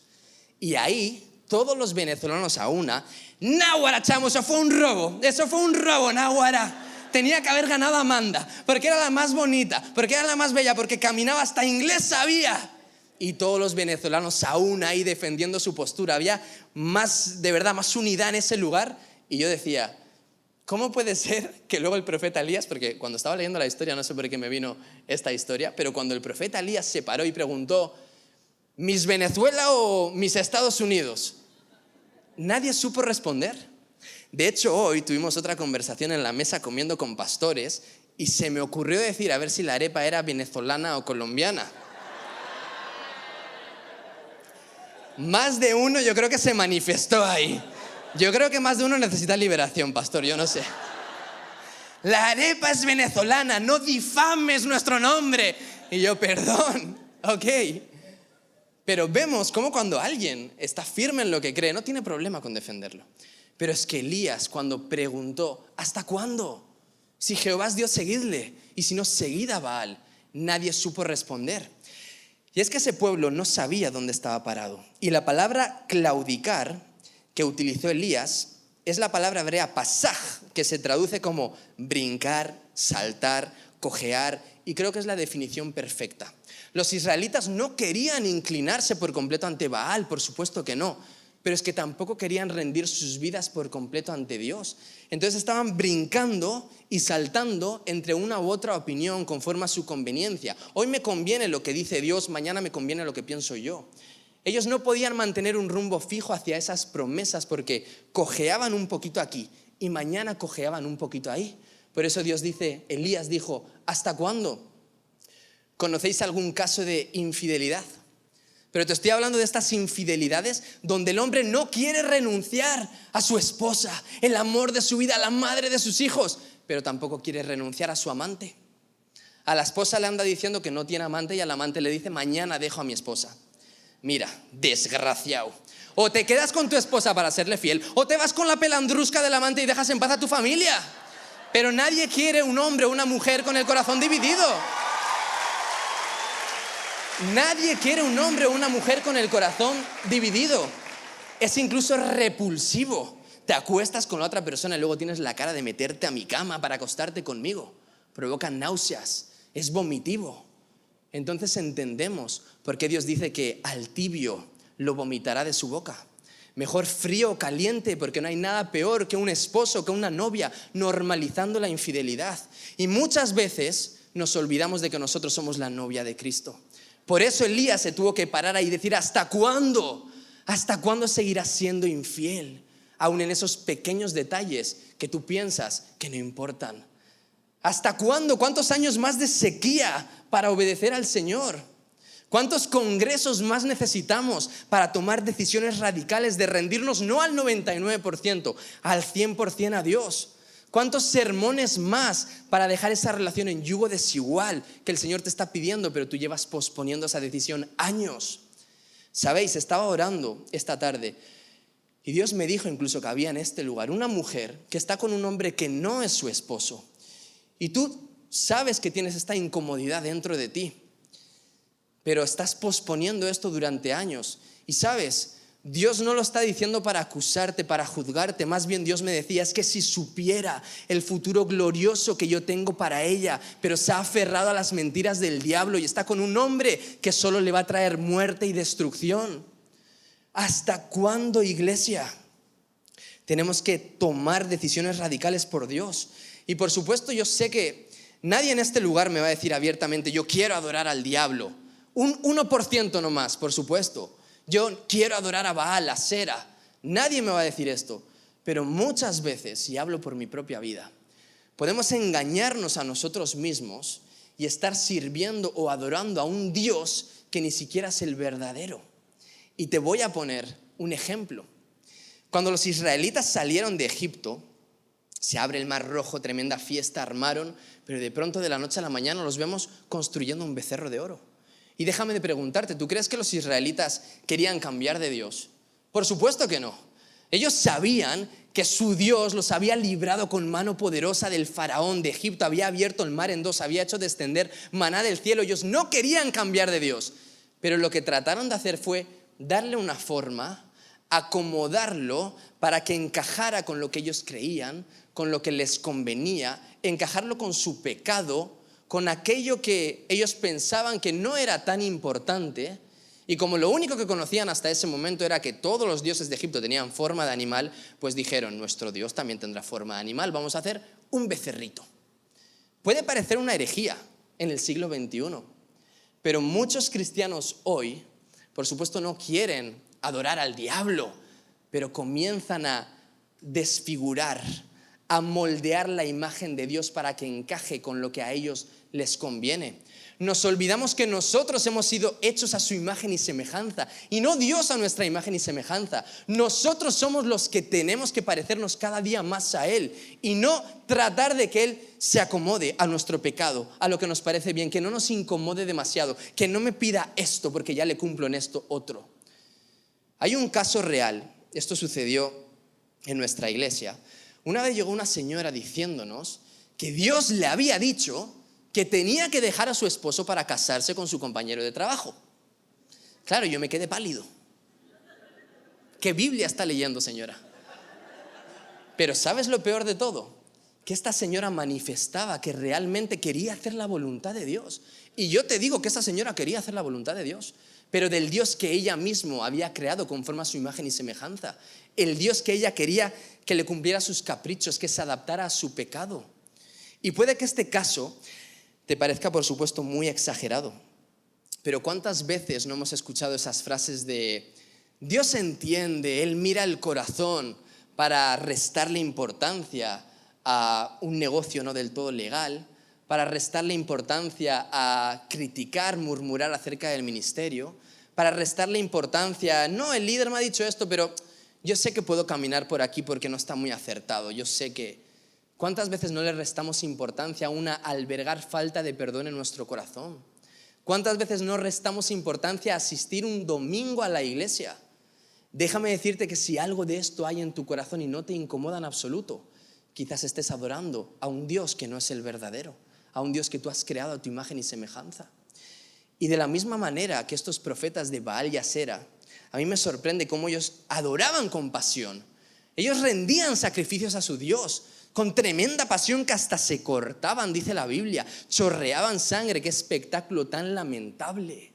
Y ahí todos los venezolanos a una, náguara, chamo, eso fue un robo, náguara. Tenía que haber ganado Amanda, porque era la más bonita, porque era la más bella, porque caminaba hasta inglés sabía. Y todos los venezolanos aún ahí defendiendo su postura. Había más, de verdad, más unidad en ese lugar. Y yo decía, ¿cómo puede ser que luego el profeta Elías, porque cuando estaba leyendo la historia, no sé por qué me vino esta historia, pero cuando el profeta Elías se paró y preguntó, ¿Miss Venezuela o Miss Estados Unidos? Nadie supo responder. De hecho, hoy tuvimos otra conversación en la mesa comiendo con pastores y se me ocurrió decir a ver si la arepa era venezolana o colombiana. Más de uno yo creo que se manifestó ahí. Yo creo que más de uno necesita liberación, pastor, yo no sé. La arepa es venezolana, no difames nuestro nombre. Y yo, perdón, ok. Pero vemos cómo cuando alguien está firme en lo que cree, no tiene problema con defenderlo. Pero es que Elías cuando preguntó, ¿hasta cuándo? Si Jehová es Dios, seguidle. Y si no, seguid a Baal. Nadie supo responder. Y es que ese pueblo no sabía dónde estaba parado. Y la palabra claudicar que utilizó Elías es la palabra hebrea pasaj, que se traduce como brincar, saltar, cojear, y creo que es la definición perfecta. Los israelitas no querían inclinarse por completo ante Baal, por supuesto que no, pero es que tampoco querían rendir sus vidas por completo ante Dios. Entonces estaban brincando y saltando entre una u otra opinión conforme a su conveniencia. Hoy me conviene lo que dice Dios, mañana me conviene lo que pienso yo. Ellos no podían mantener un rumbo fijo hacia esas promesas porque cojeaban un poquito aquí y mañana cojeaban un poquito ahí. Por eso Dios dice, Elías dijo, ¿hasta cuándo? ¿Conocéis algún caso de infidelidad? Pero te estoy hablando de estas infidelidades donde el hombre no quiere renunciar a su esposa, el amor de su vida, a la madre de sus hijos, pero tampoco quiere renunciar a su amante. A la esposa le anda diciendo que no tiene amante y al amante le dice, mañana dejo a mi esposa. Mira, desgraciado. O te quedas con tu esposa para serle fiel, o te vas con la pelandrusca del amante y dejas en paz a tu familia. Pero nadie quiere un hombre o una mujer con el corazón dividido. Nadie quiere un hombre o una mujer con el corazón dividido. Es incluso repulsivo. Te acuestas con la otra persona y luego tienes la cara de meterte a mi cama para acostarte conmigo. Provoca náuseas, es vomitivo. Entonces entendemos por qué Dios dice que al tibio lo vomitará de su boca. Mejor frío o caliente, porque no hay nada peor que un esposo, que una novia, normalizando la infidelidad. Y muchas veces nos olvidamos de que nosotros somos la novia de Cristo. Por eso Elías se tuvo que parar ahí y decir, ¿hasta cuándo? ¿Hasta cuándo seguirás siendo infiel? Aún en esos pequeños detalles que tú piensas que no importan. ¿Hasta cuándo? ¿Cuántos años más de sequía para obedecer al Señor? ¿Cuántos congresos más necesitamos para tomar decisiones radicales de rendirnos no al 99%, al 100% a Dios? ¿Cuántos sermones más para dejar esa relación en yugo desigual que el Señor te está pidiendo, pero tú llevas posponiendo esa decisión años? Sabéis, estaba orando esta tarde y Dios me dijo incluso que había en este lugar una mujer que está con un hombre que no es su esposo. Y tú sabes que tienes esta incomodidad dentro de ti, pero estás posponiendo esto durante años. Y sabes, Dios no lo está diciendo para acusarte, para juzgarte. Más bien Dios me decía, es que si supiera el futuro glorioso que yo tengo para ella, pero se ha aferrado a las mentiras del diablo y está con un hombre que solo le va a traer muerte y destrucción. ¿Hasta cuándo, iglesia? Tenemos que tomar decisiones radicales por Dios. Y por supuesto yo sé que nadie en este lugar me va a decir abiertamente, yo quiero adorar al diablo. Un 1% nomás, por supuesto. Yo quiero adorar a Baal, a Sera. Nadie me va a decir esto. Pero muchas veces, y hablo por mi propia vida, podemos engañarnos a nosotros mismos y estar sirviendo o adorando a un Dios que ni siquiera es el verdadero. Y te voy a poner un ejemplo. Cuando los israelitas salieron de Egipto, se abre el Mar Rojo, tremenda fiesta armaron, pero de pronto de la noche a la mañana los vemos construyendo un becerro de oro. Y déjame de preguntarte, ¿tú crees que los israelitas querían cambiar de Dios? Por supuesto que no. Ellos sabían que su Dios los había librado con mano poderosa del faraón de Egipto, había abierto el mar en dos, había hecho descender maná del cielo. Ellos no querían cambiar de Dios, pero lo que trataron de hacer fue darle una forma, acomodarlo para que encajara con lo que ellos creían, con lo que les convenía, encajarlo con su pecado, con aquello que ellos pensaban que no era tan importante. Y como lo único que conocían hasta ese momento era que todos los dioses de Egipto tenían forma de animal, pues dijeron, nuestro Dios también tendrá forma de animal, vamos a hacer un becerrito. Puede parecer una herejía en el siglo XXI, pero muchos cristianos hoy, por supuesto, no quieren adorar al diablo, pero comienzan a desfigurar, a moldear la imagen de Dios para que encaje con lo que a ellos les conviene. Nos olvidamos que nosotros hemos sido hechos a su imagen y semejanza, y no Dios a nuestra imagen y semejanza. Nosotros somos los que tenemos que parecernos cada día más a Él, y no tratar de que Él se acomode a nuestro pecado, a lo que nos parece bien, que no nos incomode demasiado, que no me pida esto porque ya le cumplo en esto otro. Hay un caso real, esto sucedió en nuestra iglesia. Una vez llegó una señora diciéndonos que Dios le había dicho que tenía que dejar a su esposo para casarse con su compañero de trabajo. Claro, yo me quedé pálido. ¿Qué Biblia está leyendo, señora? Pero ¿sabes lo peor de todo? Que esta señora manifestaba que realmente quería hacer la voluntad de Dios. Y yo te digo que esta señora quería hacer la voluntad de Dios, pero del Dios que ella misma había creado conforme a su imagen y semejanza. El Dios que ella quería que le cumpliera sus caprichos, que se adaptara a su pecado. Y puede que este caso te parezca, por supuesto, muy exagerado, pero ¿cuántas veces no hemos escuchado esas frases de Dios entiende, Él mira el corazón, para restarle importancia a un negocio no del todo legal, para restarle importancia a criticar, murmurar acerca del ministerio, para restarle importancia, no, el líder me ha dicho esto, pero yo sé que puedo caminar por aquí porque no está muy acertado, yo sé que... ¿Cuántas veces no le restamos importancia a albergar falta de perdón en nuestro corazón? ¿Cuántas veces no restamos importancia a asistir un domingo a la iglesia? Déjame decirte que si algo de esto hay en tu corazón y no te incomoda en absoluto, quizás estés adorando a un Dios que no es el verdadero, a un Dios que tú has creado a tu imagen y semejanza. Y de la misma manera que estos profetas de Baal y Asera a mí me sorprende cómo ellos adoraban con pasión. Ellos rendían sacrificios a su Dios con tremenda pasión que hasta se cortaban, dice la Biblia, chorreaban sangre. Qué espectáculo tan lamentable.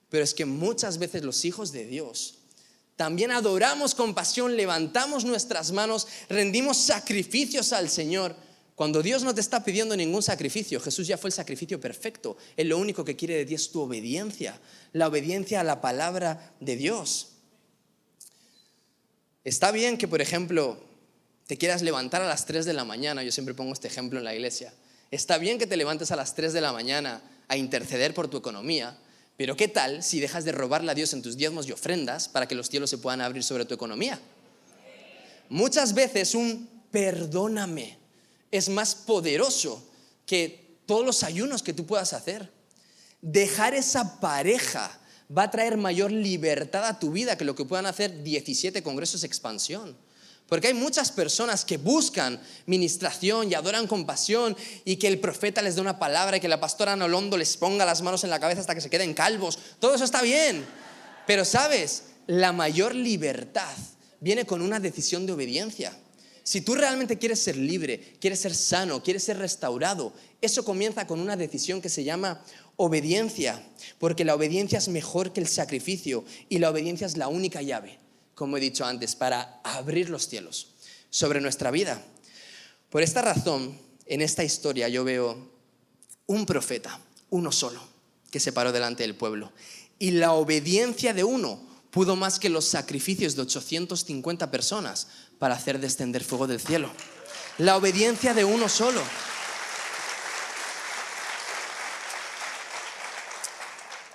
Pero es que muchas veces los hijos de Dios también adoramos con pasión, levantamos nuestras manos, rendimos sacrificios al Señor. Cuando Dios no te está pidiendo ningún sacrificio, Jesús ya fue el sacrificio perfecto. Él lo único que quiere de ti es tu obediencia, la obediencia a la palabra de Dios. Está bien que, por ejemplo, te quieras levantar a las 3 de la mañana, yo siempre pongo este ejemplo en la iglesia. Está bien que te levantes a las 3 de la mañana a interceder por tu economía, pero ¿qué tal si dejas de robarle a Dios en tus diezmos y ofrendas para que los cielos se puedan abrir sobre tu economía? Muchas veces un perdóname es más poderoso que todos los ayunos que tú puedas hacer. Dejar esa pareja va a traer mayor libertad a tu vida que lo que puedan hacer 17 congresos de expansión. Porque hay muchas personas que buscan ministración y adoran con pasión y que el profeta les dé una palabra y que la pastora Nolondo les ponga las manos en la cabeza hasta que se queden calvos. Todo eso está bien. Pero ¿sabes? La mayor libertad viene con una decisión de obediencia. Si tú realmente quieres ser libre, quieres ser sano, quieres ser restaurado, eso comienza con una decisión que se llama obediencia. Porque la obediencia es mejor que el sacrificio y la obediencia es la única llave, como he dicho antes, para abrir los cielos sobre nuestra vida. Por esta razón, en esta historia yo veo un profeta, uno solo, que se paró delante del pueblo. Y la obediencia de uno pudo más que los sacrificios de 850 personas para hacer descender fuego del cielo. La obediencia de uno solo.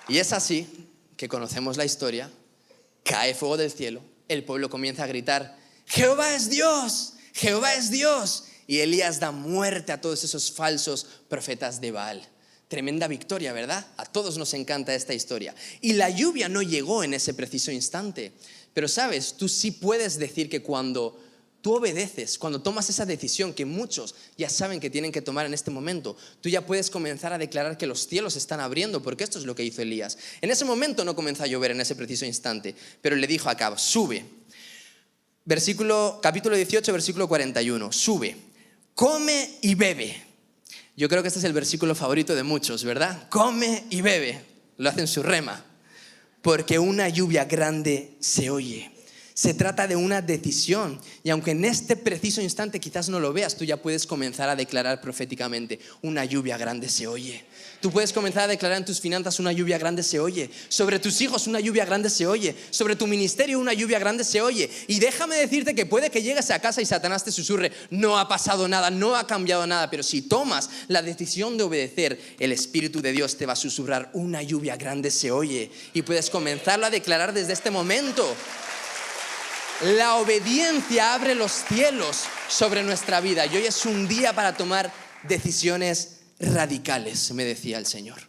Y es así que conocemos la historia. Cae fuego del cielo, el pueblo comienza a gritar: Jehová es Dios, Jehová es Dios. Y Elías da muerte a todos esos falsos profetas de Baal. Tremenda victoria, ¿verdad? A todos nos encanta esta historia. Y la lluvia no llegó en ese preciso instante. Pero sabes, tú sí puedes decir que cuando tú obedeces, cuando tomas esa decisión que muchos ya saben que tienen que tomar en este momento, tú ya puedes comenzar a declarar que los cielos se están abriendo, porque esto es lo que hizo Elías. En ese momento no comenzó a llover en ese preciso instante, pero le dijo a Acab: sube. Capítulo 18, versículo 41. Sube, come y bebe. Yo creo que este es el versículo favorito de muchos, ¿verdad? Come y bebe. Lo hace en su rema. Porque una lluvia grande se oye. Se trata de una decisión, y aunque en este preciso instante quizás no lo veas, tú ya puedes comenzar a declarar proféticamente: una lluvia grande se oye. Tú puedes comenzar a declarar en tus finanzas: una lluvia grande se oye. Sobre tus hijos, una lluvia grande se oye. Sobre tu ministerio, una lluvia grande se oye. Y déjame decirte que puede que llegues a casa y Satanás te susurre: no ha pasado nada, no ha cambiado nada. Pero si tomas la decisión de obedecer, el Espíritu de Dios te va a susurrar: una lluvia grande se oye. Y puedes comenzarlo a declarar desde este momento. La obediencia abre los cielos sobre nuestra vida. Y hoy es un día para tomar decisiones radicales, me decía el Señor.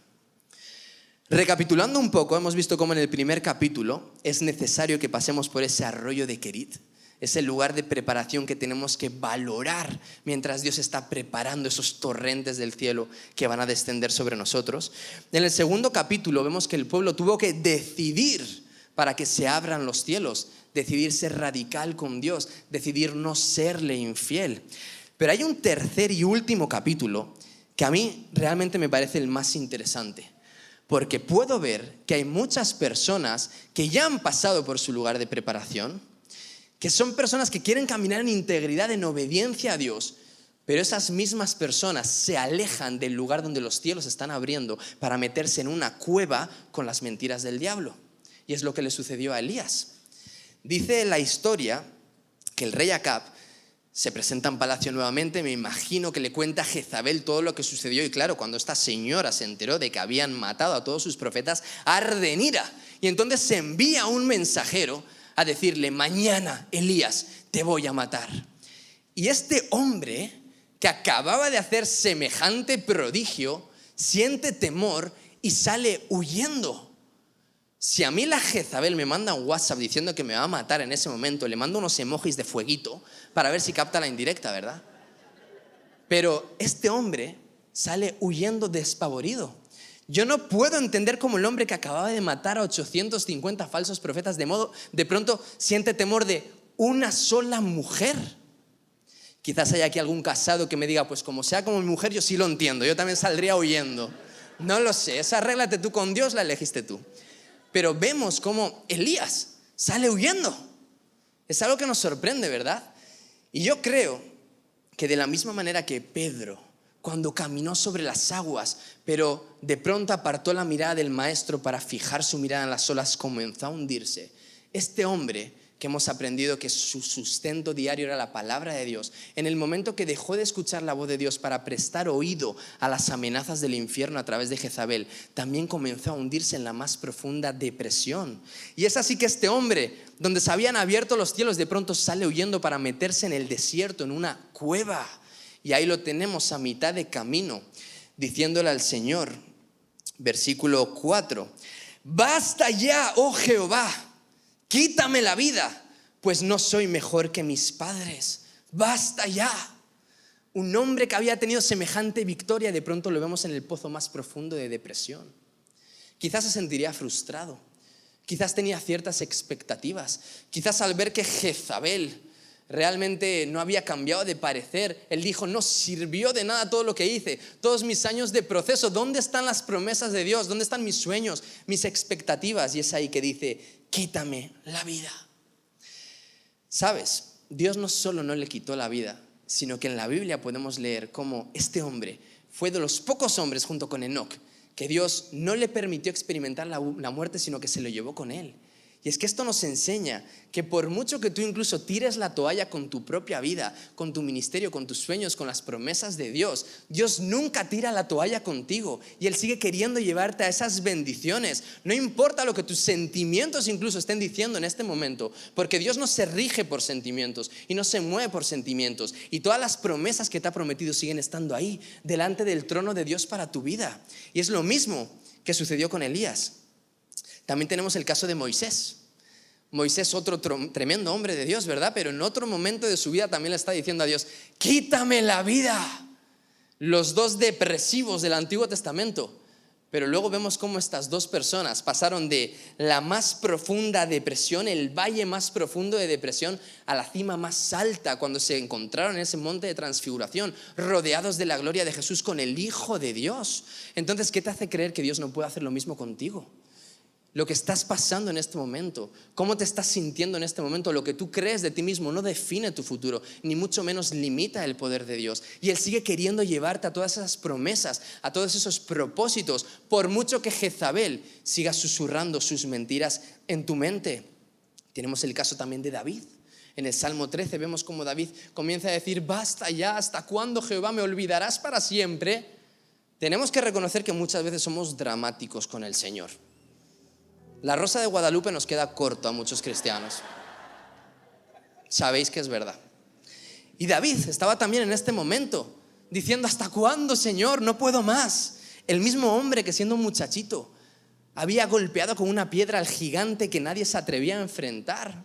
Recapitulando un poco, hemos visto cómo en el primer capítulo es necesario que pasemos por ese arroyo de Querit, ese lugar de preparación que tenemos que valorar mientras Dios está preparando esos torrentes del cielo que van a descender sobre nosotros. En el segundo capítulo vemos que el pueblo tuvo que decidir para que se abran los cielos, decidir ser radical con Dios, decidir no serle infiel. Pero hay un tercer y último capítulo que a mí realmente me parece el más interesante, porque puedo ver que hay muchas personas que ya han pasado por su lugar de preparación, que son personas que quieren caminar en integridad, en obediencia a Dios, pero esas mismas personas se alejan del lugar donde los cielos están abriendo para meterse en una cueva con las mentiras del diablo. Y es lo que le sucedió a Elías. Dice la historia que el rey Acab se presenta en palacio nuevamente. Me imagino que le cuenta a Jezabel todo lo que sucedió. Y claro, cuando esta señora se enteró de que habían matado a todos sus profetas, arde en ira. Y entonces se envía un mensajero a decirle: mañana, Elías, te voy a matar. Y este hombre que acababa de hacer semejante prodigio siente temor y sale huyendo. Si a mí la Jezabel me manda un WhatsApp diciendo que me va a matar en ese momento, le mando unos emojis de fueguito para ver si capta la indirecta, ¿verdad? Pero este hombre sale huyendo despavorido. Yo no puedo entender cómo el hombre que acababa de matar a 850 falsos profetas de pronto siente temor de una sola mujer. Quizás haya aquí algún casado que me diga, pues como sea como mi mujer, yo sí lo entiendo, yo también saldría huyendo. No lo sé, esa arréglate tú con Dios, la elegiste tú. Pero vemos cómo Elías sale huyendo. Es algo que nos sorprende, ¿verdad? Y yo creo que de la misma manera que Pedro, cuando caminó sobre las aguas, pero de pronto apartó la mirada del maestro para fijar su mirada en las olas, comenzó a hundirse. Este hombre que hemos aprendido que su sustento diario era la palabra de Dios, en el momento que dejó de escuchar la voz de Dios para prestar oído a las amenazas del infierno a través de Jezabel, también comenzó a hundirse en la más profunda depresión. Y es así que este hombre, donde se habían abierto los cielos, de pronto sale huyendo para meterse en el desierto, en una cueva. Y ahí lo tenemos a mitad de camino, diciéndole al Señor, versículo 4, basta ya, oh Jehová, quítame la vida, pues no soy mejor que mis padres. Basta ya. Un hombre que había tenido semejante victoria, de pronto lo vemos en el pozo más profundo de depresión. Quizás se sentiría frustrado, quizás tenía ciertas expectativas, quizás al ver que Jezabel realmente no había cambiado de parecer, él dijo, no sirvió de nada todo lo que hice, todos mis años de proceso, ¿dónde están las promesas de Dios? ¿Dónde están mis sueños, mis expectativas? Y es ahí que dice, quítame la vida. ¿Sabes? Dios no solo no le quitó la vida, sino que en la Biblia podemos leer cómo este hombre fue de los pocos hombres junto con Enoc que Dios no le permitió experimentar la muerte, sino que se lo llevó con él. Y es que esto nos enseña que por mucho que tú incluso tires la toalla con tu propia vida, con tu ministerio, con tus sueños, con las promesas de Dios, Dios nunca tira la toalla contigo y Él sigue queriendo llevarte a esas bendiciones. No importa lo que tus sentimientos incluso estén diciendo en este momento, porque Dios no se rige por sentimientos y no se mueve por sentimientos. Y todas las promesas que te ha prometido siguen estando ahí, delante del trono de Dios para tu vida. Y es lo mismo que sucedió con Elías. También tenemos el caso de Moisés. Moisés, otro tremendo hombre de Dios, ¿verdad? Pero en otro momento de su vida también le está diciendo a Dios, quítame la vida. Los dos depresivos del Antiguo Testamento. Pero luego vemos cómo estas dos personas pasaron de la más profunda depresión, el valle más profundo de depresión, a la cima más alta cuando se encontraron en ese monte de transfiguración, rodeados de la gloria de Jesús con el Hijo de Dios. Entonces, ¿qué te hace creer que Dios no puede hacer lo mismo contigo? Lo que estás pasando en este momento, cómo te estás sintiendo en este momento, lo que tú crees de ti mismo no define tu futuro, ni mucho menos limita el poder de Dios. Y Él sigue queriendo llevarte a todas esas promesas, a todos esos propósitos, por mucho que Jezabel siga susurrando sus mentiras en tu mente. Tenemos el caso también de David. En el Salmo 13 vemos cómo David comienza a decir, basta ya, ¿hasta cuándo, Jehová, me olvidarás para siempre? Tenemos que reconocer que muchas veces somos dramáticos con el Señor. La Rosa de Guadalupe nos queda corto a muchos cristianos. Sabéis que es verdad. Y David estaba también en este momento diciendo, ¿hasta cuándo, Señor? No puedo más. El mismo hombre que siendo un muchachito había golpeado con una piedra al gigante que nadie se atrevía a enfrentar.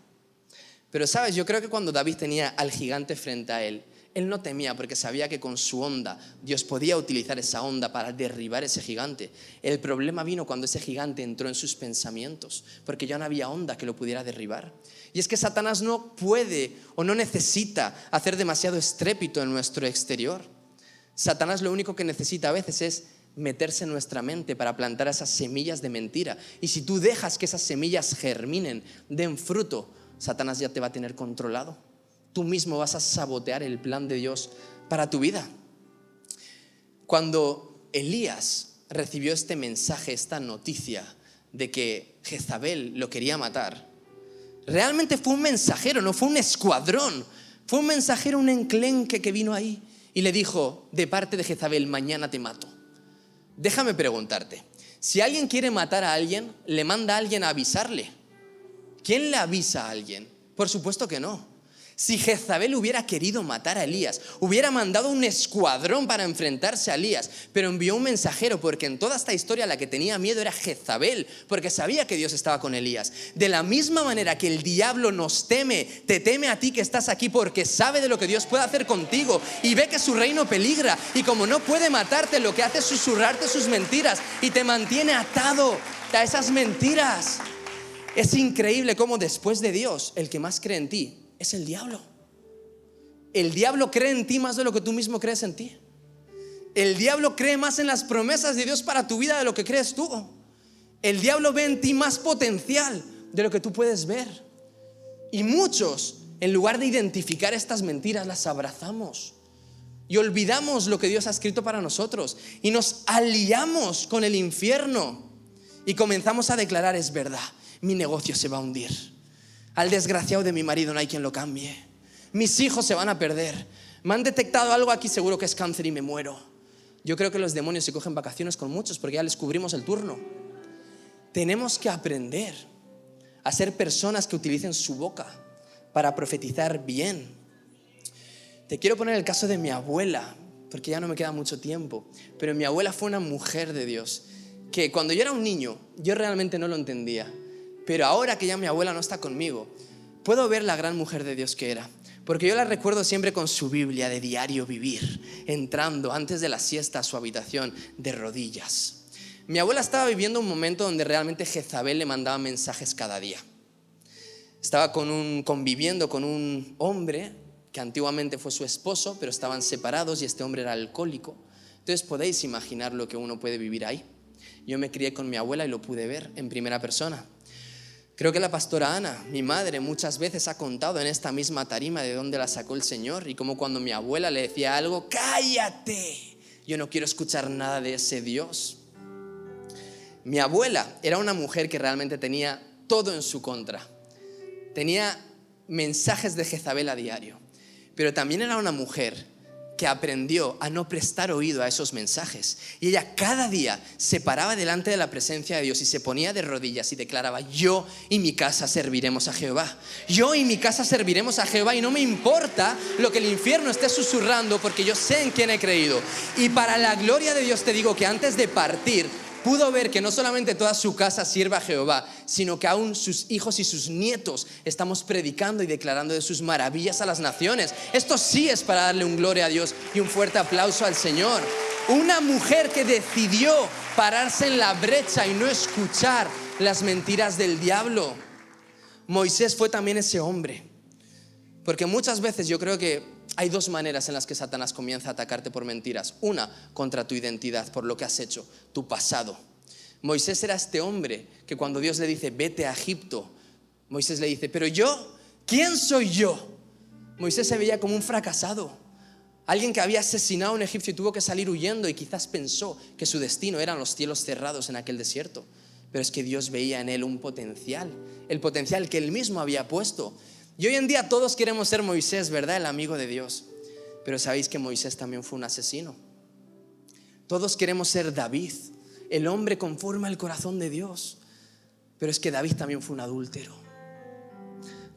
Pero sabes, yo creo que cuando David tenía al gigante frente a él no temía porque sabía que con su onda Dios podía utilizar esa onda para derribar ese gigante. El problema vino cuando ese gigante entró en sus pensamientos, porque ya no había onda que lo pudiera derribar. Y es que Satanás no puede o no necesita hacer demasiado estrépito en nuestro exterior. Satanás lo único que necesita a veces es meterse en nuestra mente para plantar esas semillas de mentira. Y si tú dejas que esas semillas germinen, den fruto, Satanás ya te va a tener controlado. Tú mismo vas a sabotear el plan de Dios para tu vida. Cuando Elías recibió este mensaje, esta noticia de que Jezabel lo quería matar, realmente fue un mensajero, no fue un escuadrón. Fue un mensajero, un enclenque que vino ahí y le dijo, de parte de Jezabel, mañana te mato. Déjame preguntarte, si alguien quiere matar a alguien, ¿le manda a alguien a avisarle? ¿Quién le avisa a alguien? Por supuesto que no. Si Jezabel hubiera querido matar a Elías, hubiera mandado un escuadrón para enfrentarse a Elías, pero envió un mensajero, porque en toda esta historia la que tenía miedo era Jezabel, porque sabía que Dios estaba con Elías. De la misma manera que el diablo nos teme, te teme a ti que estás aquí, porque sabe de lo que Dios puede hacer contigo y ve que su reino peligra, y como no puede matarte, lo que hace es susurrarte sus mentiras y te mantiene atado a esas mentiras. Es increíble cómo después de Dios, el que más cree en ti es el diablo. El diablo cree en ti más de lo que tú mismo crees en ti. El diablo cree más en las promesas de Dios para tu vida de lo que crees tú. El diablo ve en ti más potencial de lo que tú puedes ver. Y muchos, en lugar de identificar estas mentiras, las abrazamos y olvidamos lo que Dios ha escrito para nosotros y nos aliamos con el infierno y comenzamos a declarar: es verdad, mi negocio se va a hundir. Al desgraciado de mi marido no hay quien lo cambie. Mis hijos se van a perder. Me han detectado algo aquí, seguro que es cáncer y me muero. Yo creo que los demonios se cogen vacaciones con muchos porque ya les cubrimos el turno. Tenemos que aprender a ser personas que utilicen su boca para profetizar bien. Te quiero poner el caso de mi abuela, porque ya no me queda mucho tiempo. Pero mi abuela fue una mujer de Dios que cuando yo era un niño yo realmente no lo entendía. Pero ahora que ya mi abuela no está conmigo, puedo ver la gran mujer de Dios que era. Porque yo la recuerdo siempre con su Biblia de diario vivir, entrando antes de la siesta a su habitación de rodillas. Mi abuela estaba viviendo un momento donde realmente Jezabel le mandaba mensajes cada día. Estaba conviviendo con un hombre que antiguamente fue su esposo, pero estaban separados y este hombre era alcohólico. Entonces podéis imaginar lo que uno puede vivir ahí. Yo me crié con mi abuela y lo pude ver en primera persona. Creo que la pastora Ana, mi madre, muchas veces ha contado en esta misma tarima de dónde la sacó el Señor y cómo cuando mi abuela le decía algo: ¡cállate! Yo no quiero escuchar nada de ese Dios. Mi abuela era una mujer que realmente tenía todo en su contra. Tenía mensajes de Jezabel a diario, pero también era una mujer que aprendió a no prestar oído a esos mensajes. Y ella cada día se paraba delante de la presencia de Dios y se ponía de rodillas y declaraba: yo y mi casa serviremos a Jehová. Yo y mi casa serviremos a Jehová y no me importa lo que el infierno esté susurrando, porque yo sé en quién he creído. Y para la gloria de Dios te digo que antes de partir pudo ver que no solamente toda su casa sirva a Jehová, sino que aún sus hijos y sus nietos estamos predicando y declarando de sus maravillas a las naciones. Esto sí es para darle un gloria a Dios y un fuerte aplauso al Señor. Una mujer que decidió pararse en la brecha y no escuchar las mentiras del diablo. Moisés fue también ese hombre. Porque muchas veces yo creo que hay dos maneras en las que Satanás comienza a atacarte por mentiras. Una, contra tu identidad, por lo que has hecho, tu pasado. Moisés era este hombre que cuando Dios le dice: vete a Egipto, Moisés le dice: pero yo, ¿quién soy yo? Moisés se veía como un fracasado, alguien que había asesinado a un egipcio y tuvo que salir huyendo, y quizás pensó que su destino eran los cielos cerrados en aquel desierto. Pero es que Dios veía en él un potencial, el potencial que él mismo había puesto. Y hoy en día todos queremos ser Moisés, ¿verdad? El amigo de Dios. Pero sabéis que Moisés también fue un asesino. Todos queremos ser David, el hombre conforme al corazón de Dios. Pero es que David también fue un adúltero.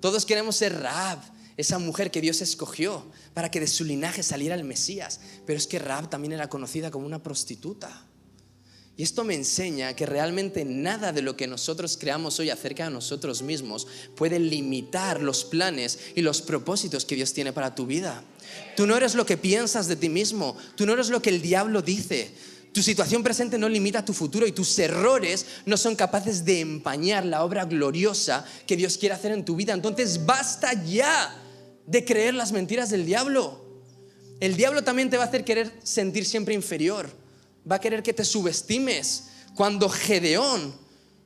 Todos queremos ser Rahab, esa mujer que Dios escogió para que de su linaje saliera el Mesías. Pero es que Rahab también era conocida como una prostituta. Y esto me enseña que realmente nada de lo que nosotros creamos hoy acerca de nosotros mismos puede limitar los planes y los propósitos que Dios tiene para tu vida. Tú no eres lo que piensas de ti mismo, tú no eres lo que el diablo dice. Tu situación presente no limita tu futuro y tus errores no son capaces de empañar la obra gloriosa que Dios quiere hacer en tu vida. Entonces basta ya de creer las mentiras del diablo. El diablo también te va a hacer querer sentir siempre inferior. Va a querer que te subestimes. Cuando Gedeón,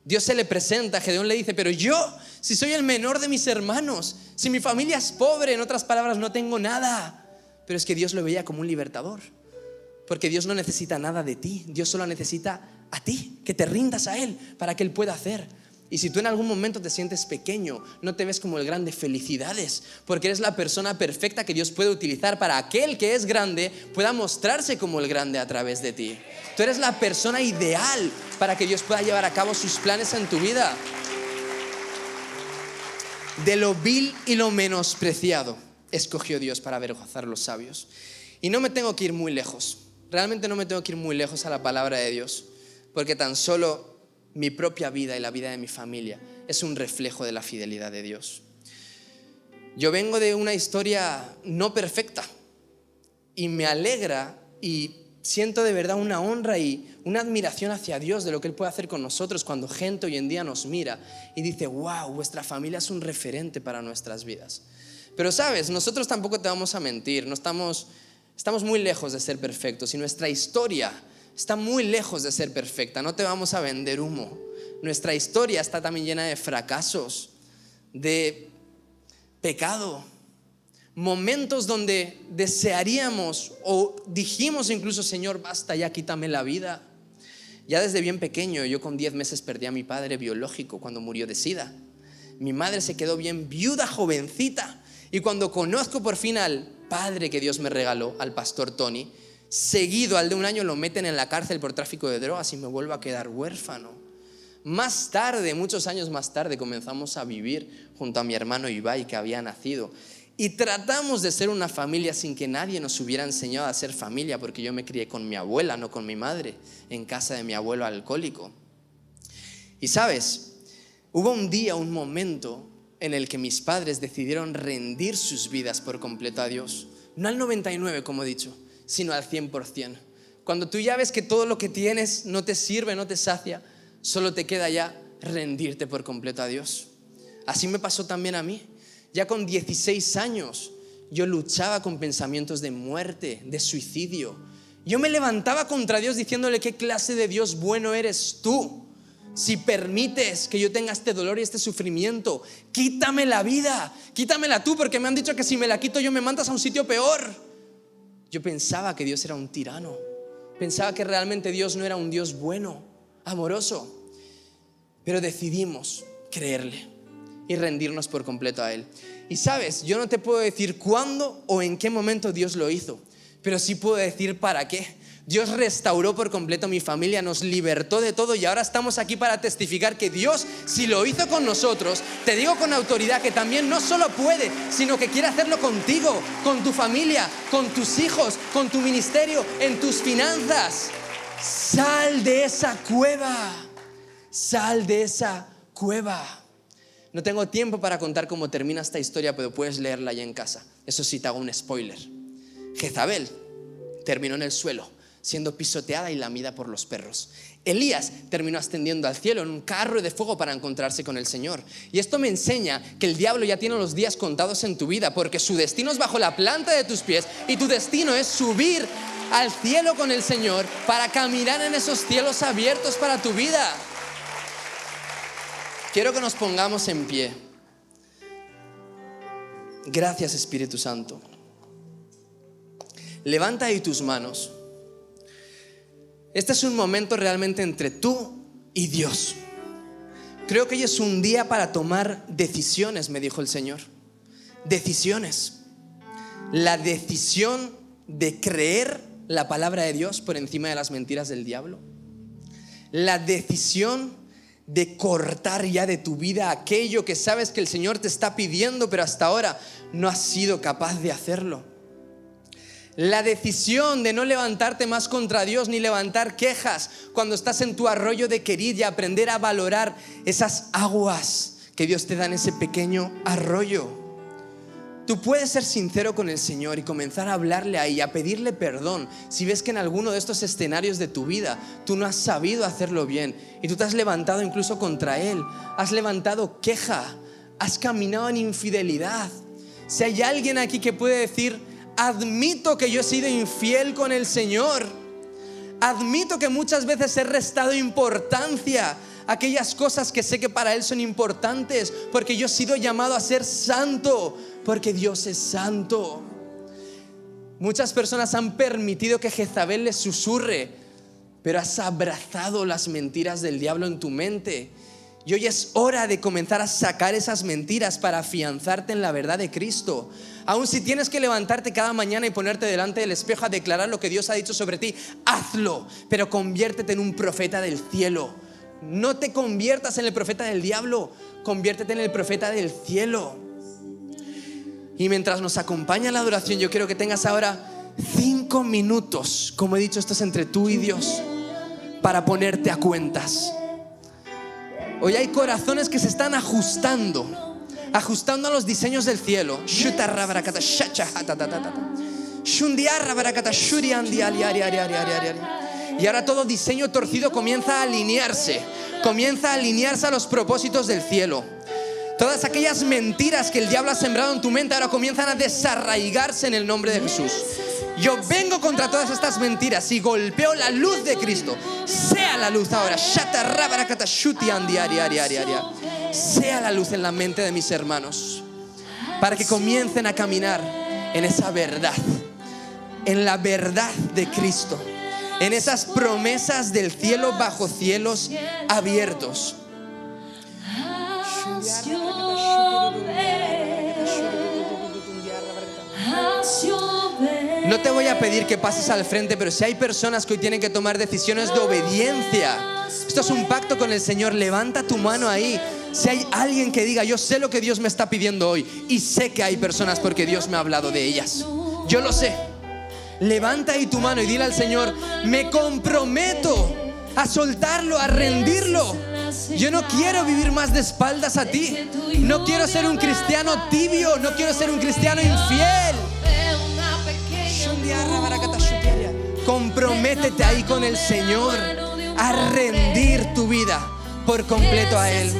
Dios se le presenta, Gedeón le dice: pero yo, si soy el menor de mis hermanos, si mi familia es pobre, en otras palabras, no tengo nada. Pero es que Dios lo veía como un libertador, porque Dios no necesita nada de ti. Dios solo necesita a ti, que te rindas a Él para que Él pueda hacer. Y si tú en algún momento te sientes pequeño, no te ves como el grande, felicidades, porque eres la persona perfecta que Dios puede utilizar para aquel que es grande pueda mostrarse como el grande a través de ti. Tú eres la persona ideal para que Dios pueda llevar a cabo sus planes en tu vida. De lo vil y lo menospreciado escogió Dios para avergonzar a los sabios. Y no me tengo que ir muy lejos. Realmente no me tengo que ir muy lejos a la palabra de Dios, porque tan solo mi propia vida y la vida de mi familia es un reflejo de la fidelidad de Dios. Yo vengo de una historia no perfecta y me alegra y siento de verdad una honra y una admiración hacia Dios de lo que Él puede hacer con nosotros cuando gente hoy en día nos mira y dice: wow, vuestra familia es un referente para nuestras vidas. Pero sabes, nosotros tampoco te vamos a mentir, no estamos muy lejos de ser perfectos y nuestra historia está muy lejos de ser perfecta. No te vamos a vender humo. Nuestra historia está también llena de fracasos, de pecado, momentos donde desearíamos o dijimos incluso: Señor, basta ya, quítame la vida. Ya desde bien pequeño, yo con 10 meses perdí a mi padre biológico cuando murió de SIDA. Mi madre se quedó bien viuda, jovencita, y cuando conozco por fin al padre que Dios me regaló, al pastor Tony, seguido al de un año lo meten en la cárcel por tráfico de drogas y me vuelvo a quedar huérfano. Más tarde, muchos años más tarde, comenzamos a vivir junto a mi hermano Ibai, que había nacido, y tratamos de ser una familia sin que nadie nos hubiera enseñado a ser familia, porque yo me crié con mi abuela, no con mi madre, en casa de mi abuelo alcohólico. Y sabes, hubo un día, un momento en el que mis padres decidieron rendir sus vidas por completo a Dios. No al 99%, como he dicho, sino al 100%. Cuando tú ya ves que todo lo que tienes no te sirve, no te sacia, solo te queda ya rendirte por completo a Dios. Así me pasó también a mí. Ya con 16 años yo luchaba con pensamientos de muerte, de suicidio. Yo me levantaba contra Dios diciéndole: ¿qué clase de Dios bueno eres tú? Si permites que yo tenga este dolor y este sufrimiento, quítame la vida, quítamela tú, porque me han dicho que si me la quito yo me mandas a un sitio peor. Yo pensaba que Dios era un tirano, pensaba que realmente Dios no era un Dios bueno, amoroso, pero decidimos creerle y rendirnos por completo a Él. Y sabes, yo no te puedo decir cuándo o en qué momento Dios lo hizo, pero sí puedo decir para qué. Dios restauró por completo mi familia, nos libertó de todo y ahora estamos aquí para testificar que Dios, si lo hizo con nosotros, te digo con autoridad que también no solo puede, sino que quiere hacerlo contigo, con tu familia, con tus hijos, con tu ministerio, en tus finanzas. Sal de esa cueva, sal de esa cueva. No tengo tiempo para contar cómo termina esta historia, pero puedes leerla ya en casa. Eso sí, te hago un spoiler. Jezabel terminó en el suelo, siendo pisoteada y lamida por los perros. Elías terminó ascendiendo al cielo en un carro de fuego para encontrarse con el Señor. Y esto me enseña que el diablo ya tiene los días contados en tu vida, porque su destino es bajo la planta de tus pies y tu destino es subir al cielo con el Señor para caminar en esos cielos abiertos para tu vida. Quiero que nos pongamos en pie. Gracias, Espíritu Santo. Levanta ahí tus manos. Este es un momento realmente entre tú y Dios. Creo que hoy es un día para tomar decisiones, me dijo el Señor. Decisiones. La decisión de creer la palabra de Dios por encima de las mentiras del diablo. La decisión de cortar ya de tu vida aquello que sabes que el Señor te está pidiendo, pero hasta ahora no has sido capaz de hacerlo. La decisión de no levantarte más contra Dios ni levantar quejas cuando estás en tu arroyo de querir y aprender a valorar esas aguas que Dios te da en ese pequeño arroyo. Tú puedes ser sincero con el Señor y comenzar a hablarle ahí, a pedirle perdón si ves que en alguno de estos escenarios de tu vida tú no has sabido hacerlo bien y tú te has levantado incluso contra Él, has levantado queja, has caminado en infidelidad. Si hay alguien aquí que puede decir: admito que yo he sido infiel con el Señor, admito que muchas veces he restado importancia a aquellas cosas que sé que para Él son importantes, porque yo he sido llamado a ser santo, porque Dios es santo. Muchas personas han permitido que Jezabel les susurre, pero has abrazado las mentiras del diablo en tu mente. Y hoy es hora de comenzar a sacar esas mentiras para afianzarte en la verdad de Cristo. Aun si tienes que levantarte cada mañana y ponerte delante del espejo a declarar lo que Dios ha dicho sobre ti, hazlo, pero conviértete en un profeta del cielo. No te conviertas en el profeta del diablo, conviértete en el profeta del cielo. Y mientras nos acompaña la adoración, yo quiero que tengas ahora 5 minutos, como he dicho, esto es entre tú y Dios, para ponerte a cuentas. Hoy hay corazones que se están ajustando a los diseños del cielo. Y ahora todo diseño torcido comienza a alinearse a los propósitos del cielo. Todas aquellas mentiras que el diablo ha sembrado en tu mente ahora comienzan a desarraigarse en el nombre de Jesús. Yo vengo contra todas estas mentiras y golpeo la luz de Cristo. Sea la luz ahora. Sea la luz en la mente de mis hermanos, para que comiencen a caminar en esa verdad, en la verdad de Cristo, en esas promesas del cielo bajo cielos abiertos. No te voy a pedir que pases al frente, pero si hay personas que hoy tienen que tomar decisiones de obediencia, esto es un pacto con el Señor, levanta tu mano ahí. Si hay alguien que diga, yo sé lo que Dios me está pidiendo hoy, y sé que hay personas porque Dios me ha hablado de ellas, yo lo sé. Levanta ahí tu mano y dile al Señor, me comprometo a soltarlo, a rendirlo. Yo no quiero vivir más de espaldas a ti. No quiero ser un cristiano tibio, no quiero ser un cristiano infiel. Comprométete ahí con el Señor a rendir tu vida por completo a Él.